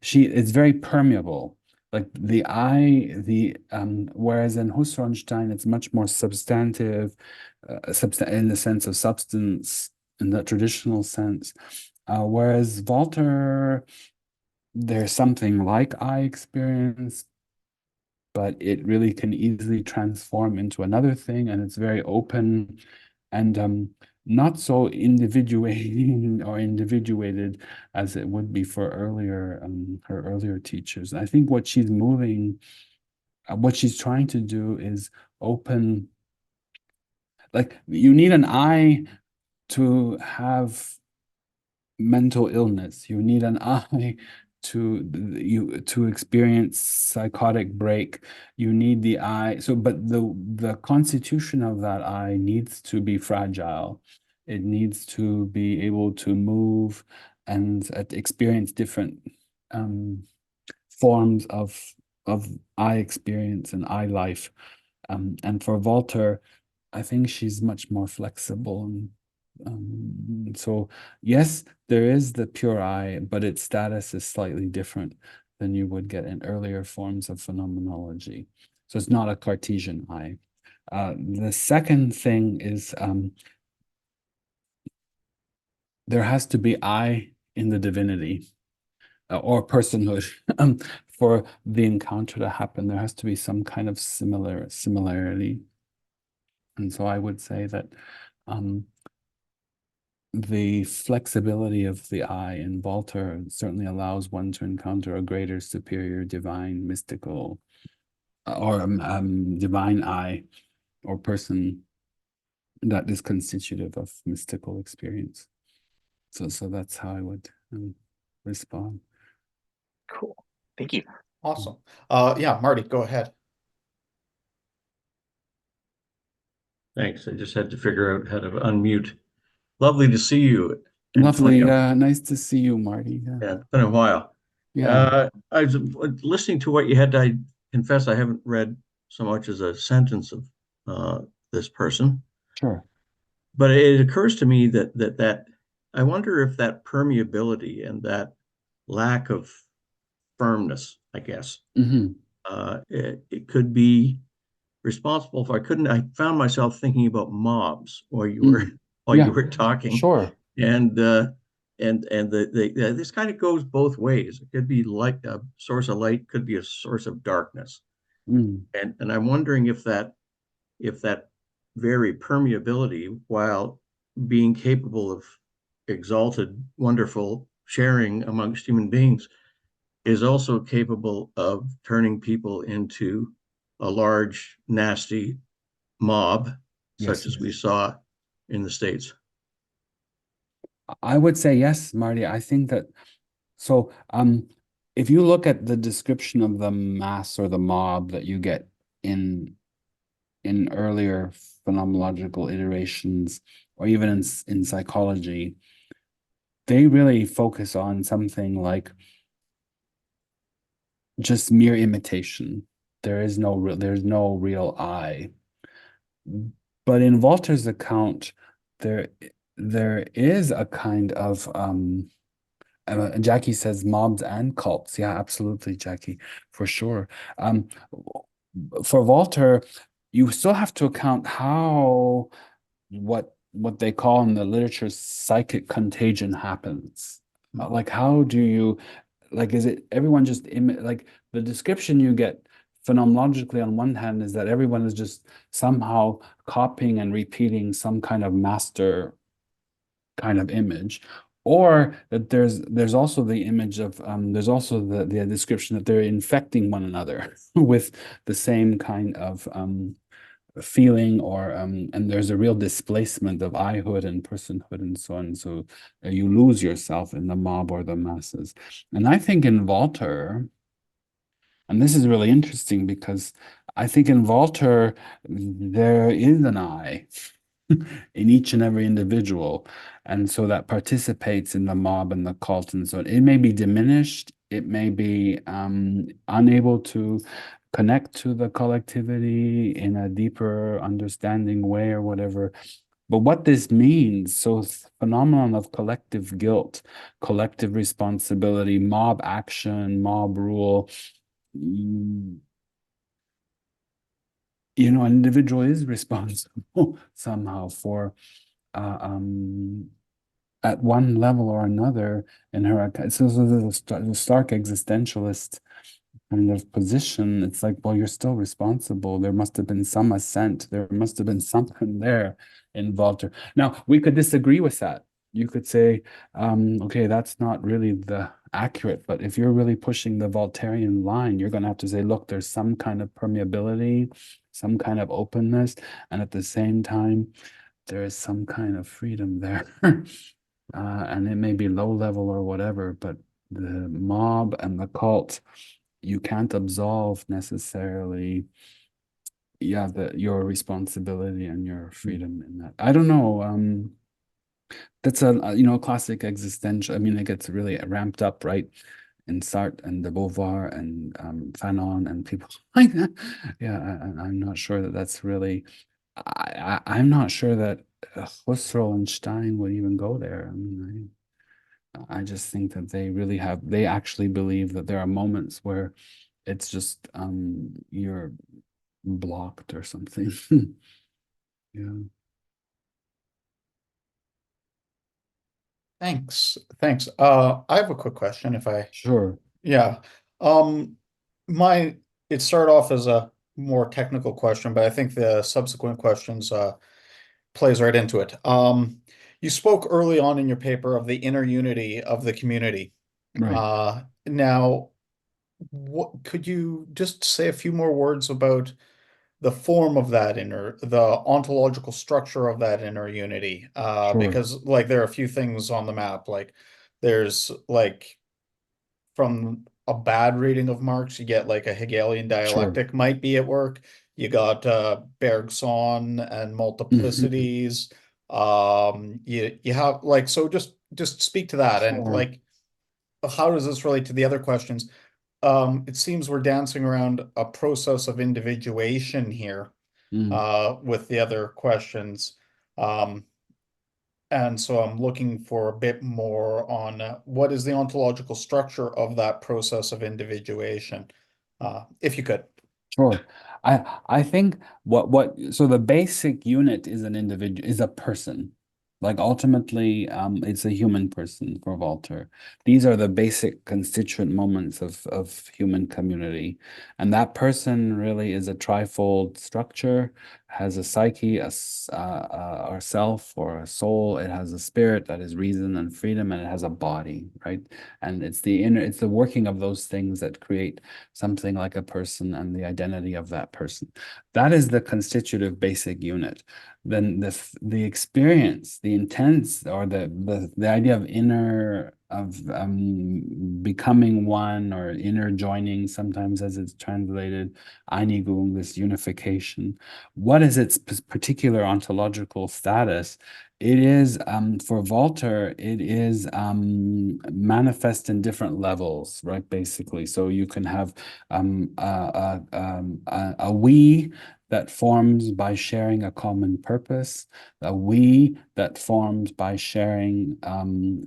It's very permeable. Like whereas in Husserl and Stein, it's much more substantive, in the sense of substance, in the traditional sense. Whereas Walther, there's something like I experience, but it really can easily transform into another thing, and it's very open and not so individuating or individuated as it would be for her earlier teachers. I think what she's trying to do is open, like, you need an eye to have mental illness. You need an eye to experience psychotic break. You need the eye. But the constitution of that eye needs to be fragile. It needs to be able to move and experience different forms of eye experience and eye life. And for Walther, I think she's much more flexible. So yes, there is the pure I, but its status is slightly different than you would get in earlier forms of phenomenology. So it's not a Cartesian I. The second thing is there has to be I in the divinity or personhood for the encounter to happen. There has to be some kind of similarity. And so I would say that the flexibility of the I in Walther certainly allows one to encounter a greater, superior, divine, mystical, or divine I or person that is constitutive of mystical experience. So that's how I would respond. Cool. Thank you. Awesome. Yeah, Marty, go ahead. Thanks. I just had to figure out how to unmute. Lovely to see you. Lovely. Antonio. Nice to see you, Marty. Yeah, it's been a while. Yeah. I was listening to what you had. I confess I haven't read so much as a sentence of this person. Sure. But it occurs to me that I wonder if that permeability and that lack of firmness, I guess, it could be responsible for. I found myself thinking about mobs while you were talking. Sure. And this kind of goes both ways. It could be like a source of light, could be a source of darkness. And I'm wondering if that very permeability, while being capable of exalted, wonderful sharing amongst human beings, is also capable of turning people into a large, nasty mob, such as we saw in the States. I would say yes, Marty. I think that, so if you look at the description of the mass or the mob that you get in earlier phenomenological iterations, or even in psychology, they really focus on something like just mere imitation. There's no real I. But in Walther's account, there is a kind of Jackie says mobs and cults. Yeah, absolutely, Jackie, for sure. For Walther, you still have to account how what they call in the literature psychic contagion happens. Like, how do you, like, is it everyone just like the description you get phenomenologically on one hand is that everyone is just somehow copying and repeating some kind of master kind of image, or that there's also the image of there's also the description that they're infecting one another with the same kind of feeling, or and there's a real displacement of I-hood and personhood and so on. So you lose yourself in the mob or the masses. And I think in Walther, and this is really interesting because I think in Walther there is an I in each and every individual, and so that participates in the mob and the cult and so on. It may be diminished, it may be unable to connect to the collectivity in a deeper understanding way or whatever. But what this means, so phenomenon of collective guilt, collective responsibility, mob action, mob rule, an individual is responsible somehow for at one level or another in her. So there's a stark existentialist kind of position. It's like, well, you're still responsible. There must have been some assent. There must have been something there in Walter. Now, we could disagree with that. You could say, okay, that's not really the accurate, but if you're really pushing the Voltairean line, you're going to have to say, look, there's some kind of permeability, some kind of openness, and at the same time, there is some kind of freedom there. And it may be low level or whatever, but the mob and the cult, you can't absolve necessarily, your responsibility and your freedom in that. I don't know. That's a classic existential. I mean, it gets really ramped up, right? In Sartre and de Beauvoir and Fanon and people like that. Yeah, I'm not sure that that's really. I'm not sure that Husserl and Stein would even go there. I mean, I just think that they actually believe that there are moments where it's just you're blocked or something. Yeah. Thanks. I have a quick question if I, Sure. yeah. Um, it started off as a more technical question, but I think the subsequent questions plays right into it. You spoke early on in your paper of the inner unity of the community. Right. Now, what could you just say a few more words about the form of the ontological structure of that inner unity? Sure. Because like there are a few things on the map, like there's like from a bad reading of Marx, you get like a Hegelian dialectic might be at work. You got Bergson and multiplicities. You have like, so just speak to that and Sure. like how does this relate to the other questions? It seems we're dancing around a process of individuation here with the other questions. And so I'm looking for a bit more on what is the ontological structure of that process of individuation, if you could. Sure. I think so the basic unit is an individual, is a person. Like ultimately, it's a human person for Walter. These are the basic constituent moments of human community. And that person really is a trifold structure, has a psyche, or self or a soul. It has a spirit that is reason and freedom, and it has a body, right? And it's the working of those things that create something like a person and the identity of that person. That is the constitutive basic unit. Then the experience, the intents, or the idea of becoming one, or inner joining, sometimes as it's translated, Einigung, this unification. What is its particular ontological status It is for Walther, it is manifest in different levels, right? Basically, so you can have a we that forms by sharing a common purpose, a we that forms by sharing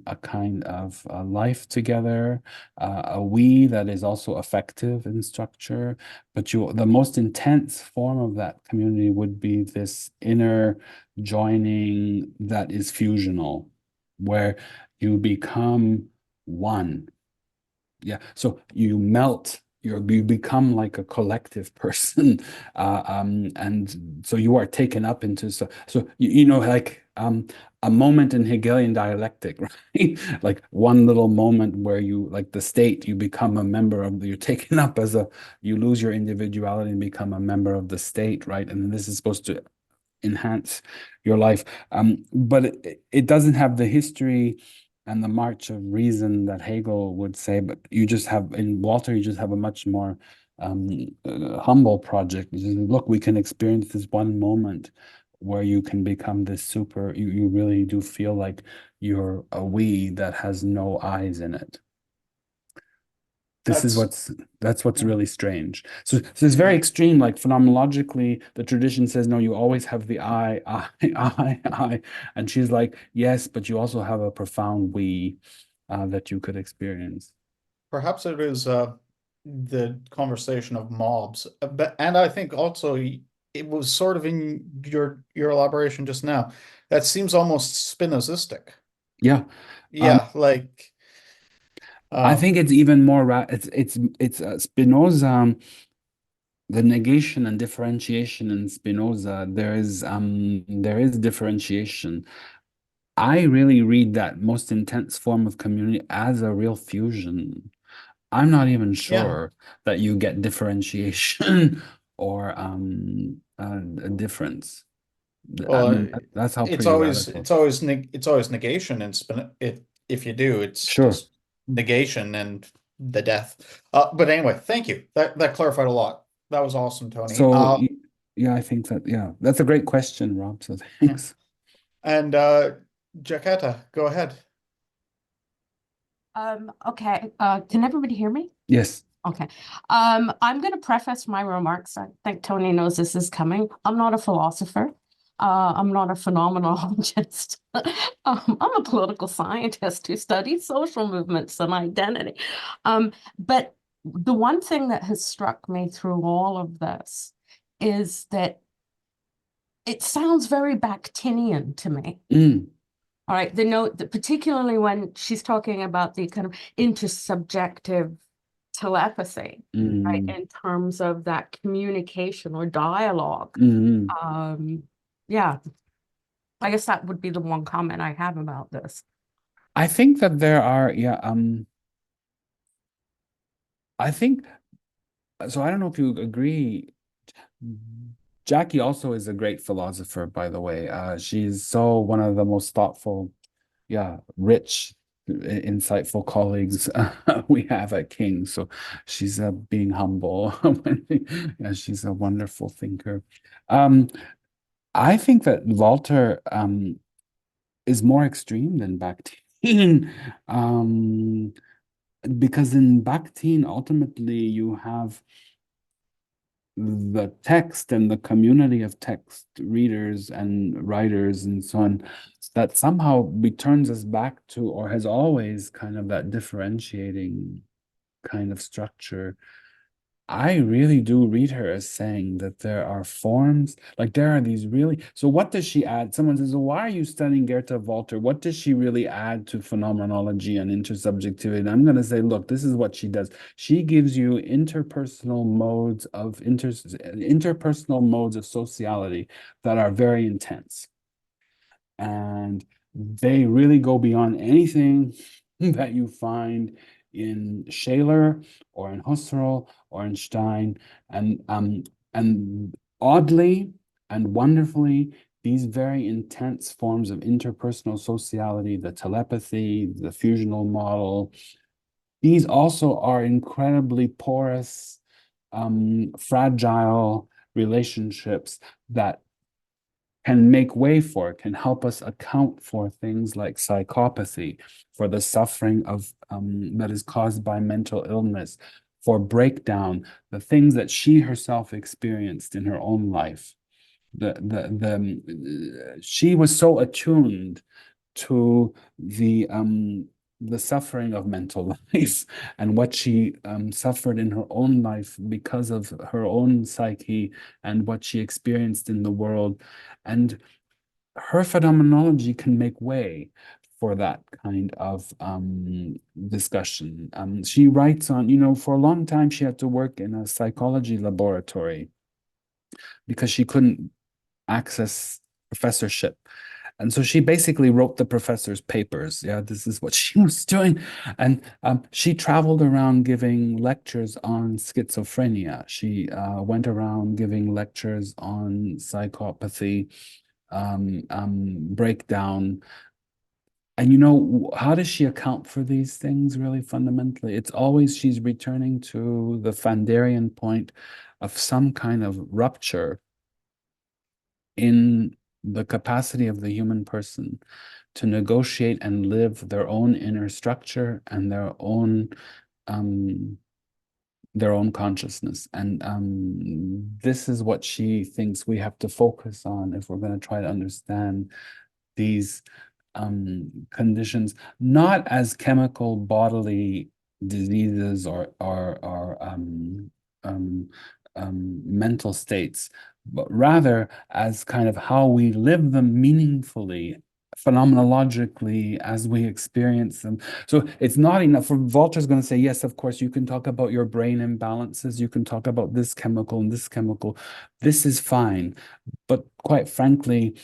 a kind of life together, a we that is also effective in structure. But the most intense form of that community would be this inner joining that is fusional, where you become one. Yeah, so you melt, you become like a collective person, and so you are taken up into you know, like a moment in Hegelian dialectic, right? Like one little moment where you, like the state, you become a member of you're taken up as you lose your individuality and become a member of the state, right? And this is supposed to enhance your life. But it doesn't have the history and the march of reason that Hegel would say, but you just have, in Walther, you just have a much more humble project. Look, we can experience this one moment where you can become this super, you really do feel like you're a we that has no eyes in it. That's what's yeah. really strange. So it's very extreme. Like phenomenologically, the tradition says, no, you always have the I. And she's like, yes, but you also have a profound we that you could experience. Perhaps it is the conversation of mobs, and I think also it was sort of in your elaboration just now. That seems almost Spinozistic. Yeah. Yeah, like I think it's even more it's Spinoza, the negation and differentiation in Spinoza, there is differentiation. I really read that most intense form of community as a real fusion. I'm not even sure that you get differentiation or a difference. I well, mean, that's how pretty radical. it's always negation and if you do, it's Sure. just negation and the death. But anyway, thank you. That clarified a lot. That was awesome, Tony. So yeah, I think that's a great question, Rob. So thanks. And Jaquetta, go ahead. Okay. Can everybody hear me? Yes. Okay. I'm going to preface my remarks. I think Tony knows this is coming. I'm not a philosopher. I'm not a phenomenologist. I'm a political scientist who studies social movements and identity. But the one thing that has struck me through all of this is that it sounds very Bakhtinian to me. All right, the note that particularly when she's talking about the kind of intersubjective telepathy, right, in terms of that communication or dialogue. Yeah, I guess that would be the one comment I have about this. I think that there are, I think, so I don't know if you agree. Jackie also is a great philosopher, by the way. She's so one of the most thoughtful, rich, insightful colleagues we have at King. So she's being humble. She's a wonderful thinker. I think that Walther is more extreme than Bakhtin. Because in Bakhtin, ultimately, you have the text and the community of text readers and writers and so on, that somehow returns us back to, or has always kind of that differentiating kind of structure. I really do read her as saying that there are forms, like there are these really, so what does she add? Someone says, well, why are you studying Gerda Walther? What does she really add to phenomenology and intersubjectivity? And I'm going to say, look, this is what she does. She gives you interpersonal modes of sociality that are very intense. And they really go beyond anything that you find in Shaler or in Husserl or in Stein, and oddly and wonderfully, these very intense forms of interpersonal sociality, the telepathy, the fusional model, these also are incredibly porous, fragile relationships that can make way for, can help us account for things like psychopathy, for the suffering of that is caused by mental illness, for breakdown, the things that she herself experienced in her own life. She was so attuned to the suffering of mental life and what she suffered in her own life because of her own psyche and what she experienced in the world. And her phenomenology can make way for that kind of discussion. She writes on, you know, for a long time she had to work in a psychology laboratory because she couldn't access professorship. And so she basically wrote the professor's papers. Yeah, this is what she was doing. And she traveled around giving lectures on schizophrenia. She went around giving lectures on psychopathy, breakdown. And you know, how does she account for these things really fundamentally? It's always she's returning to the Pfänderian point of some kind of rupture in the capacity of the human person to negotiate and live their own inner structure and their own consciousness. And this is what she thinks we have to focus on if we're going to try to understand these conditions, not as chemical bodily diseases or mental states, but rather as kind of how we live them meaningfully, phenomenologically, as we experience them. So it's not enough for Walther's going to say, yes, of course, you can talk about your brain imbalances, you can talk about this chemical and this chemical. This is fine. But quite frankly,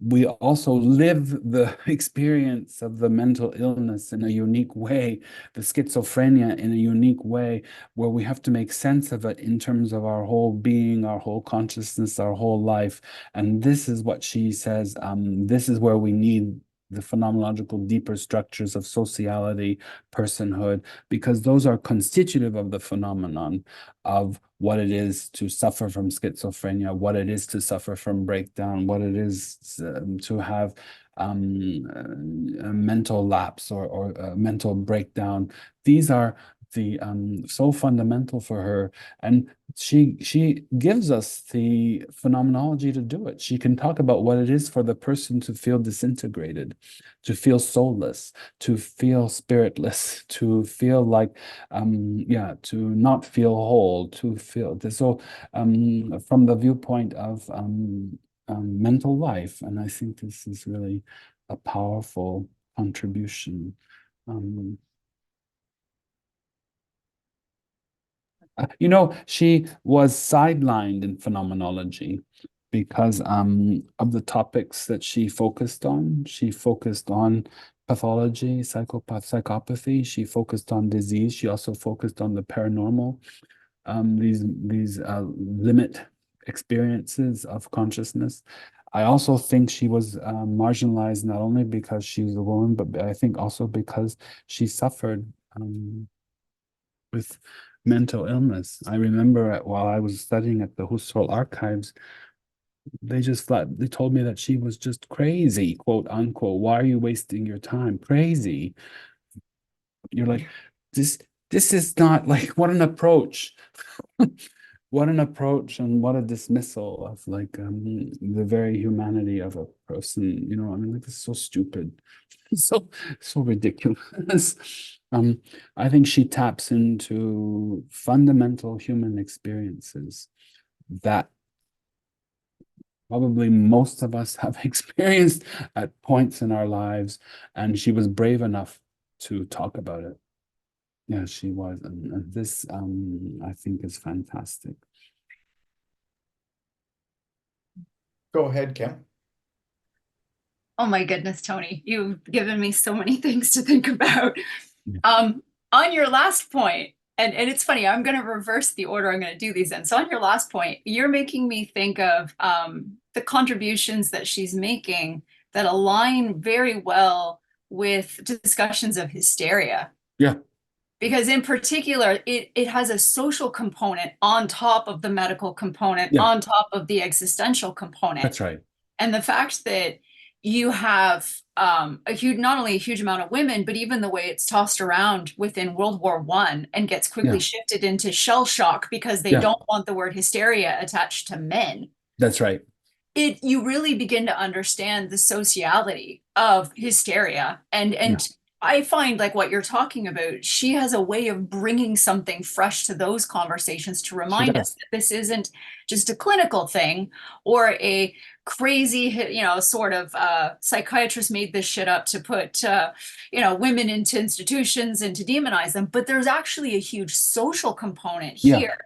we also live the experience of the mental illness in a unique way, the schizophrenia in a unique way, where we have to make sense of it in terms of our whole being, our whole consciousness, our whole life. And this is what she says, this is where we need the phenomenological deeper structures of sociality, personhood, because those are constitutive of the phenomenon of what it is to suffer from schizophrenia, what it is to suffer from breakdown, what it is to have a mental lapse or mental breakdown. These are the so fundamental for her, and she gives us the phenomenology to do it. She can talk about what it is for the person to feel disintegrated, to feel soulless, to feel spiritless, to feel like to not feel whole, to feel this. So from the viewpoint of mental life, and I think this is really a powerful contribution. You know, she was sidelined in phenomenology because of the topics that she focused on. She focused on pathology, psychopathy. She focused on disease. She also focused on the paranormal, these limit experiences of consciousness. I also think she was marginalized not only because she was a woman, but I think also because she suffered with mental illness. I remember while I was studying at the Husserl archives, they told me that she was just crazy, quote unquote. Why are you wasting your time? Crazy. You're like, this is not like, what an approach. What an approach and what a dismissal of like the very humanity of a person. You know, I mean, like, this is so stupid. So ridiculous. I think she taps into fundamental human experiences that probably most of us have experienced at points in our lives, and she was brave enough to talk about it. Yeah, she was, and this I think is fantastic. Go ahead, Kim. Oh my goodness, Tony, you've given me so many things to think about. Yeah. On your last point, and it's funny, I'm going to reverse the order I'm going to do these in. So on your last point, you're making me think of the contributions that she's making that align very well with discussions of hysteria. Yeah. Because in particular, it has a social component on top of the medical component, Yeah. on top of the existential component. That's right. And the fact that you have not only a huge amount of women, but even the way it's tossed around within World War I and gets quickly shifted into shell shock because they don't want the word hysteria attached to men. That's right. You really begin to understand the sociality of hysteria. And I find like what you're talking about, she has a way of bringing something fresh to those conversations to remind us that this isn't just a clinical thing or a crazy, sort of psychiatrist made this shit up to put, women into institutions and to demonize them. But there's actually a huge social component here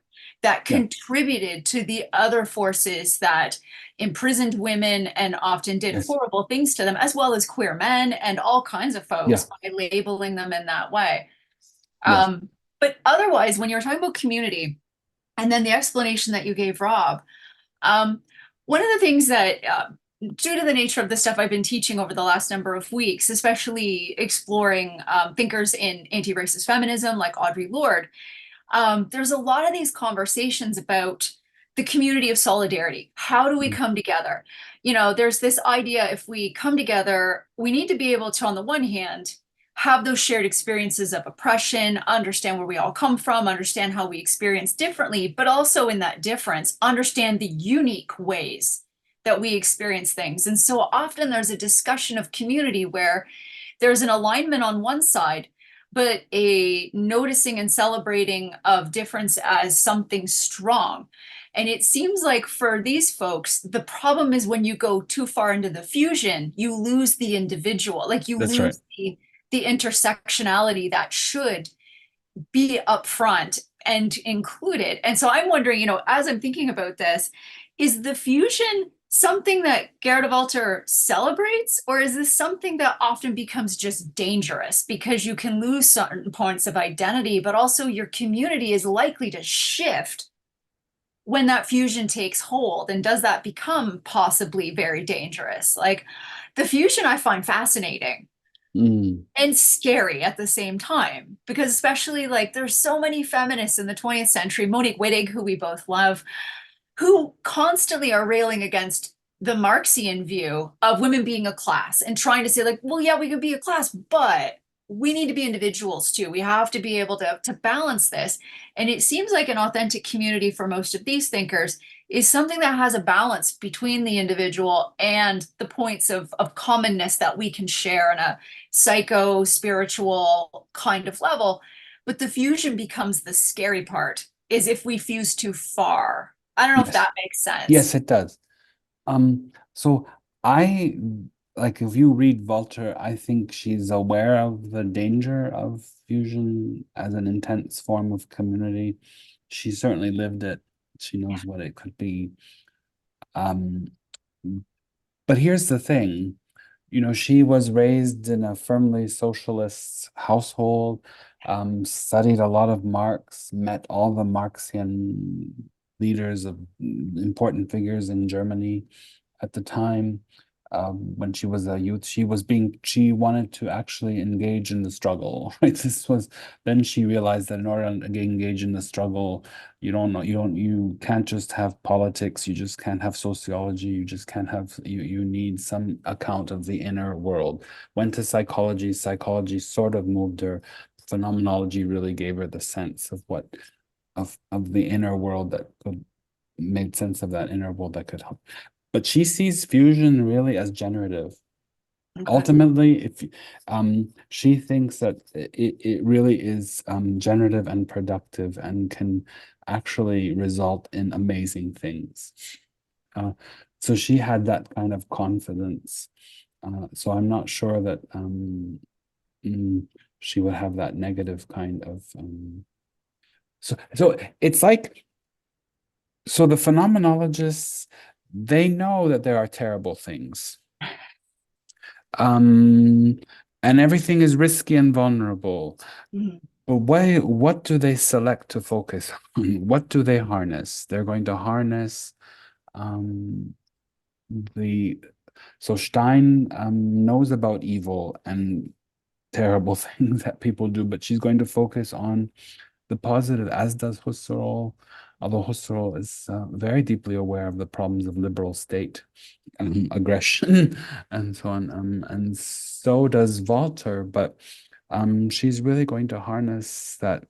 that contributed to the other forces that imprisoned women and often did horrible things to them, as well as queer men and all kinds of folks by labeling them in that way. But otherwise, when you're talking about community, and then the explanation that you gave, Rob, one of the things that, due to the nature of the stuff I've been teaching over the last number of weeks, especially exploring thinkers in anti-racist feminism like Audre Lorde, there's a lot of these conversations about the community of solidarity. How do we come together? There's this idea, if we come together, we need to be able to, on the one hand, have those shared experiences of oppression, understand where we all come from, understand how we experience differently, but also in that difference, understand the unique ways that we experience things. And so often there's a discussion of community where there's an alignment on one side, but a noticing and celebrating of difference as something strong. And it seems like for these folks, the problem is when you go too far into the fusion, you lose the individual, like you lose the intersectionality that should be upfront and included. And so I'm wondering, as I'm thinking about this, is the fusion something that Gerda Walther celebrates, or is this something that often becomes just dangerous because you can lose certain points of identity, but also your community is likely to shift when that fusion takes hold? And does that become possibly very dangerous? Like the fusion I find fascinating and scary at the same time, because especially like there's so many feminists in the 20th century, Monique Wittig, who we both love, who constantly are railing against the Marxian view of women being a class and trying to say like, well, yeah, we could be a class, but we need to be individuals too. We have to be able to balance this. And it seems like an authentic community for most of these thinkers is something that has a balance between the individual and the points of commonness that we can share on a psycho-spiritual kind of level. But the fusion becomes the scary part, is if we fuse too far. I don't know if that makes sense. Yes, it does. So I, like, if you read Walther, I think she's aware of the danger of fusion as an intense form of community. She certainly lived it. She knows what it could be. But here's the thing, she was raised in a firmly socialist household, studied a lot of Marx, met all the Marxian leaders of important figures in Germany at the time. When she was a youth, she wanted to actually engage in the struggle, right? Then she realized that in order to engage in the struggle, you can't just have politics, you just can't have sociology, you just can't have, you need some account of the inner world. Went to psychology sort of moved her. Phenomenology really gave her the sense of of the inner world that made sense of that inner world that could help. But she sees fusion really as generative. Okay. Ultimately, she thinks that it really is generative and productive and can actually result in amazing things. So she had that kind of confidence. So I'm not sure that she would have that negative kind of. So it's like, so the phenomenologists, they know that there are terrible things. And everything is risky and vulnerable. But what do they select to focus on? What do they harness? They're going to harness so Stein knows about evil and terrible things that people do, but she's going to focus on the positive, as does Husserl, although Husserl is very deeply aware of the problems of liberal state, aggression, and so on, and so does Walther, but she's really going to harness that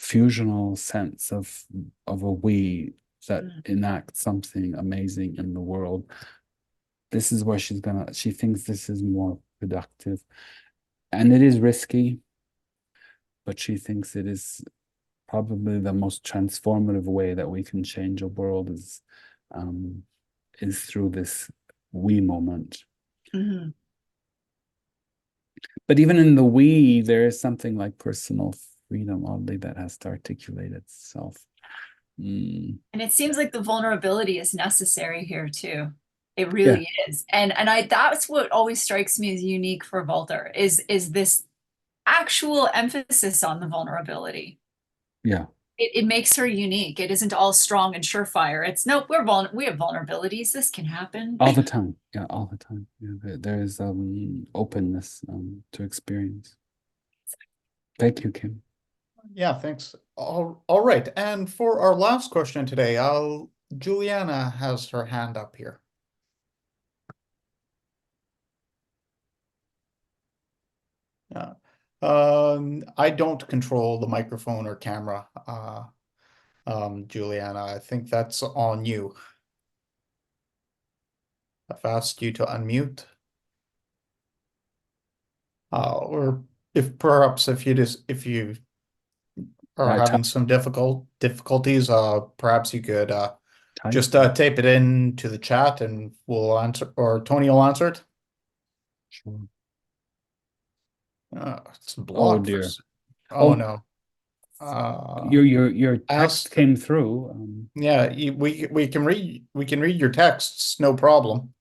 fusional sense of a we that enacts something amazing in the world. This is where she thinks this is more productive. And it is risky, but she thinks it is probably the most transformative way that we can change a world is through this we moment. Mhm. But even in the we, there is something like personal freedom, oddly, that has to articulate itself. And it seems like the vulnerability is necessary here too. It really is. And that's what always strikes me as unique for Walther is this actual emphasis on the vulnerability. Yeah. It makes her unique. It isn't all strong and surefire. It's nope, we have vulnerabilities. This can happen. All the time. Yeah, all the time. Yeah, there is openness to experience. Thank you, Kim. Yeah, thanks. All right. And for our last question today, Juliana has her hand up here. Yeah. I don't control the microphone or camera, Juliana. I think that's on you. I've asked you to unmute. Or if you are having some difficulties, perhaps you could just type it in to the chat and we'll answer, or Tony will answer it. Sure. It's blocked. Oh dear. Oh no. Your text came through. Yeah, we can read your texts, no problem.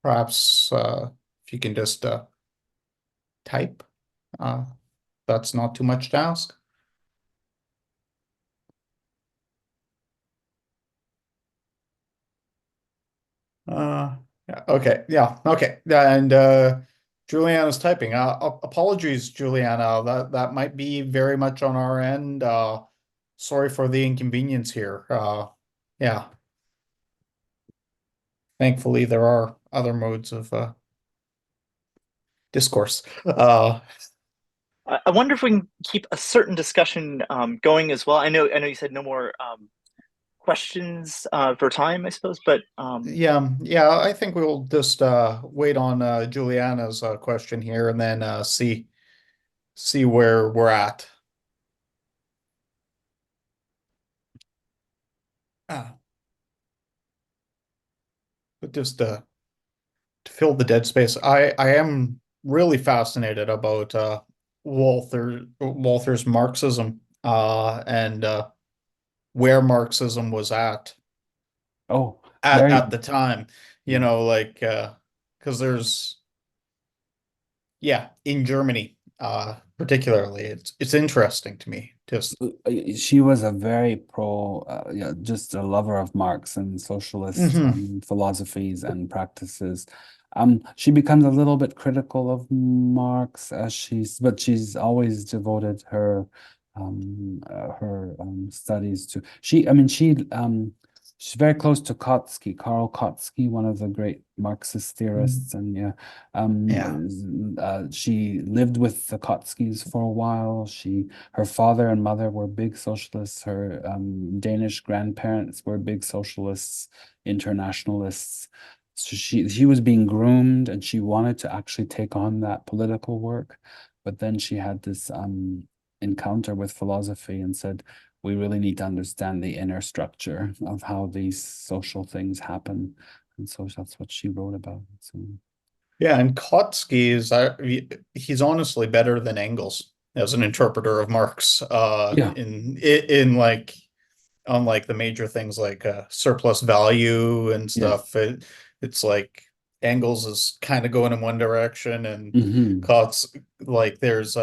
Perhaps if you can just type, that's not too much to ask. Yeah, okay, yeah, okay, and Juliana's typing. Apologies, Juliana. That might be very much on our end. Sorry for the inconvenience here. Yeah. Thankfully, there are other modes of discourse. I wonder if we can keep a certain discussion going as well. I know you said no more questions for time, I suppose, but yeah, I think we'll just wait on Juliana's question here and then see where we're at. But just to fill the dead space, I am really fascinated about Walther's Marxism and where Marxism was at the time, you know, like because there's in Germany particularly it's interesting to me. Just she was a very just a lover of Marx and socialist philosophies and practices. She becomes a little bit critical of Marx but she's always devoted her studies to she's very close to Karl Kautsky, one of the great Marxist theorists, and she lived with the Kautskys for a while. Her father and mother were big socialists. Her Danish grandparents were big socialists, internationalists. So she was being groomed, and she wanted to actually take on that political work, but then she had this encounter with philosophy and said, we really need to understand the inner structure of how these social things happen. And so that's what she wrote about. So. Yeah, and Kautsky he's honestly better than Engels as an interpreter of Marx. In like, unlike the major things like surplus value and stuff, it's like Engels is kind of going in one direction, and like there's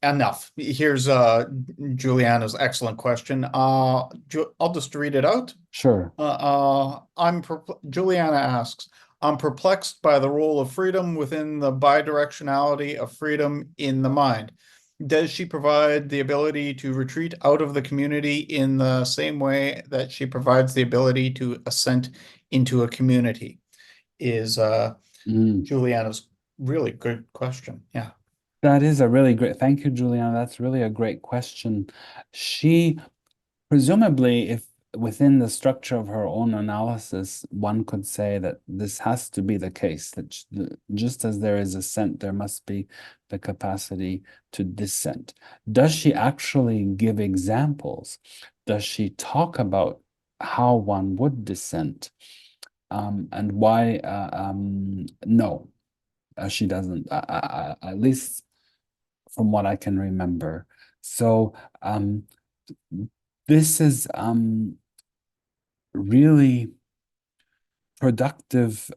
enough. Here's Juliana's excellent question. I'll just read it out. Sure. Juliana asks, I'm perplexed by the role of freedom within the bidirectionality of freedom in the mind. does she provide the ability to retreat out of the community in the same way that she provides the ability to ascent into a community? Is Juliana's really good question. Yeah. That is a really great, thank you, Juliana. That's really a great question. She, presumably, if within the structure of her own analysis, one could say that this has to be the case, that just as there is ascent, there must be the capacity to descent. Does she actually give examples? Does she talk about how one would descend? And why? No, she doesn't, at least from what I can remember. So this is really productive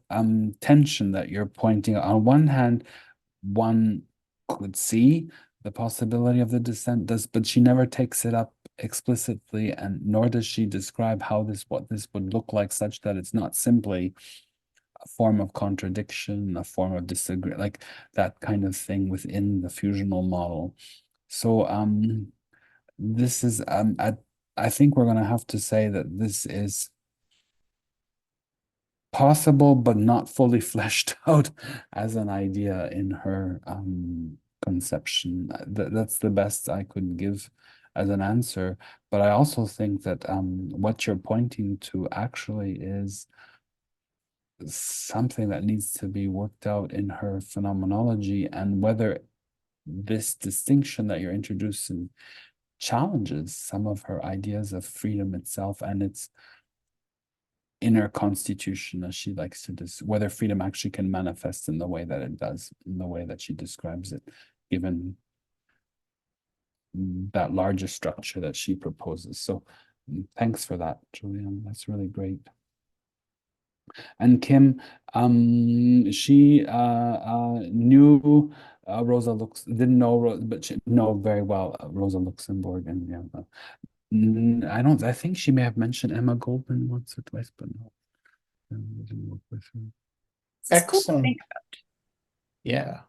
tension that you're pointing out. On one hand, one could see the possibility of the descent, but she never takes it up explicitly, and nor does she describe what this would look like, such that it's not simply a form of contradiction, a form of disagree, like that kind of thing within the fusional model. So this is I think we're going to have to say that this is possible, but not fully fleshed out as an idea in her conception. That's the best I could give as an answer. But I also think that what you're pointing to actually is something that needs to be worked out in her phenomenology, and whether this distinction that you're introducing challenges some of her ideas of freedom itself and its inner constitution, as she likes to whether freedom actually can manifest in the way that it does, in the way that she describes it, given that larger structure that she proposes. So thanks for that, Julian. That's really great. And Kim, she knew Rosa didn't know, but she know very well Rosa Luxemburg, and yeah, I think she may have mentioned Emma Goldman once or twice, but no, I didn't work with her. Excellent. Yeah.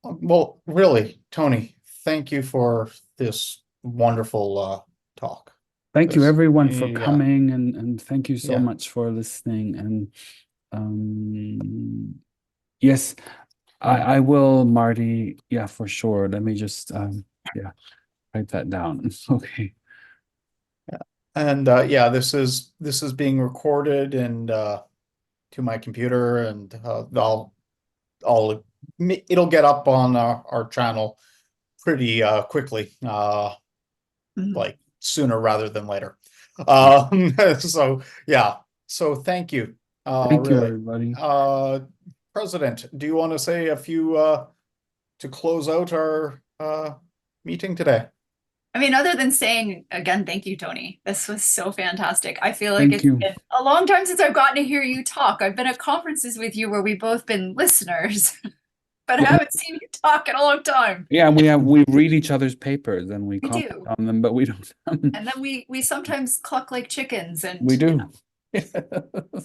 Well, really, Tony, thank you for this wonderful talk. Thank you everyone for yeah. coming, and thank you so Yeah. much for listening. And yes, I will, Marty. Yeah, for sure. Let me just yeah, write that down. Okay. Yeah. And yeah, this is being recorded and to my computer, and it'll get up on our channel pretty quickly, like sooner rather than later. So yeah, so thank you. Thank you, Really. everybody. President, do you want to say a few to close out our meeting today? I mean, other than saying again, thank you, Tony. This was so fantastic. I feel like it's been a long time since I've gotten to hear you talk. I've been at conferences with you where we've both been listeners, but I haven't seen you talk in a long time. Yeah, we read each other's papers and we comment on them, but we don't. And then we sometimes cluck like chickens, and we do.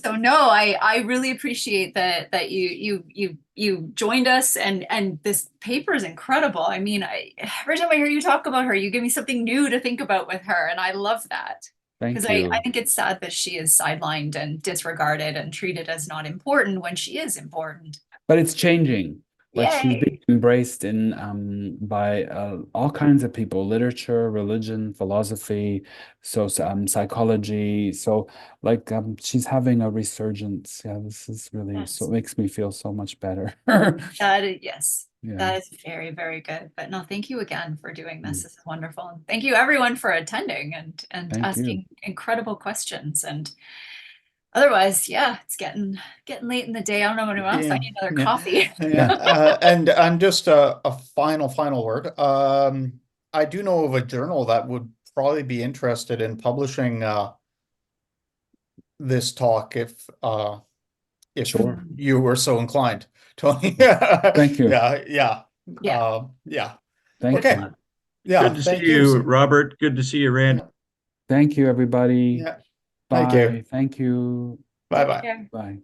So no, I really appreciate that you joined us, and this paper is incredible. I mean, every time I hear you talk about her, you give me something new to think about with her, and I love that. Thank you. I think it's sad that she is sidelined and disregarded and treated as not important when she is important. But it's changing. Like Yay. she's being embraced by all kinds of people: literature, religion, philosophy, so psychology. So like she's having a resurgence. Yeah, this is really so, it makes me feel so much better. Yes. Yeah. That is very, very good. But no, thank you again for doing this. This is wonderful. And thank you everyone for attending and asking incredible questions. And otherwise, yeah, it's getting late in the day. I don't know what else. I need another coffee. Yeah. And just a final word. I do know of a journal that would probably be interested in publishing this talk if sure. you were so inclined, Tony. Thank you. Yeah. Thank you. Yeah. Good to see you, Robert. Good to see you, Rand. Thank you, everybody. Yeah. Bye. Thank you. Thank you. Bye-bye. Bye.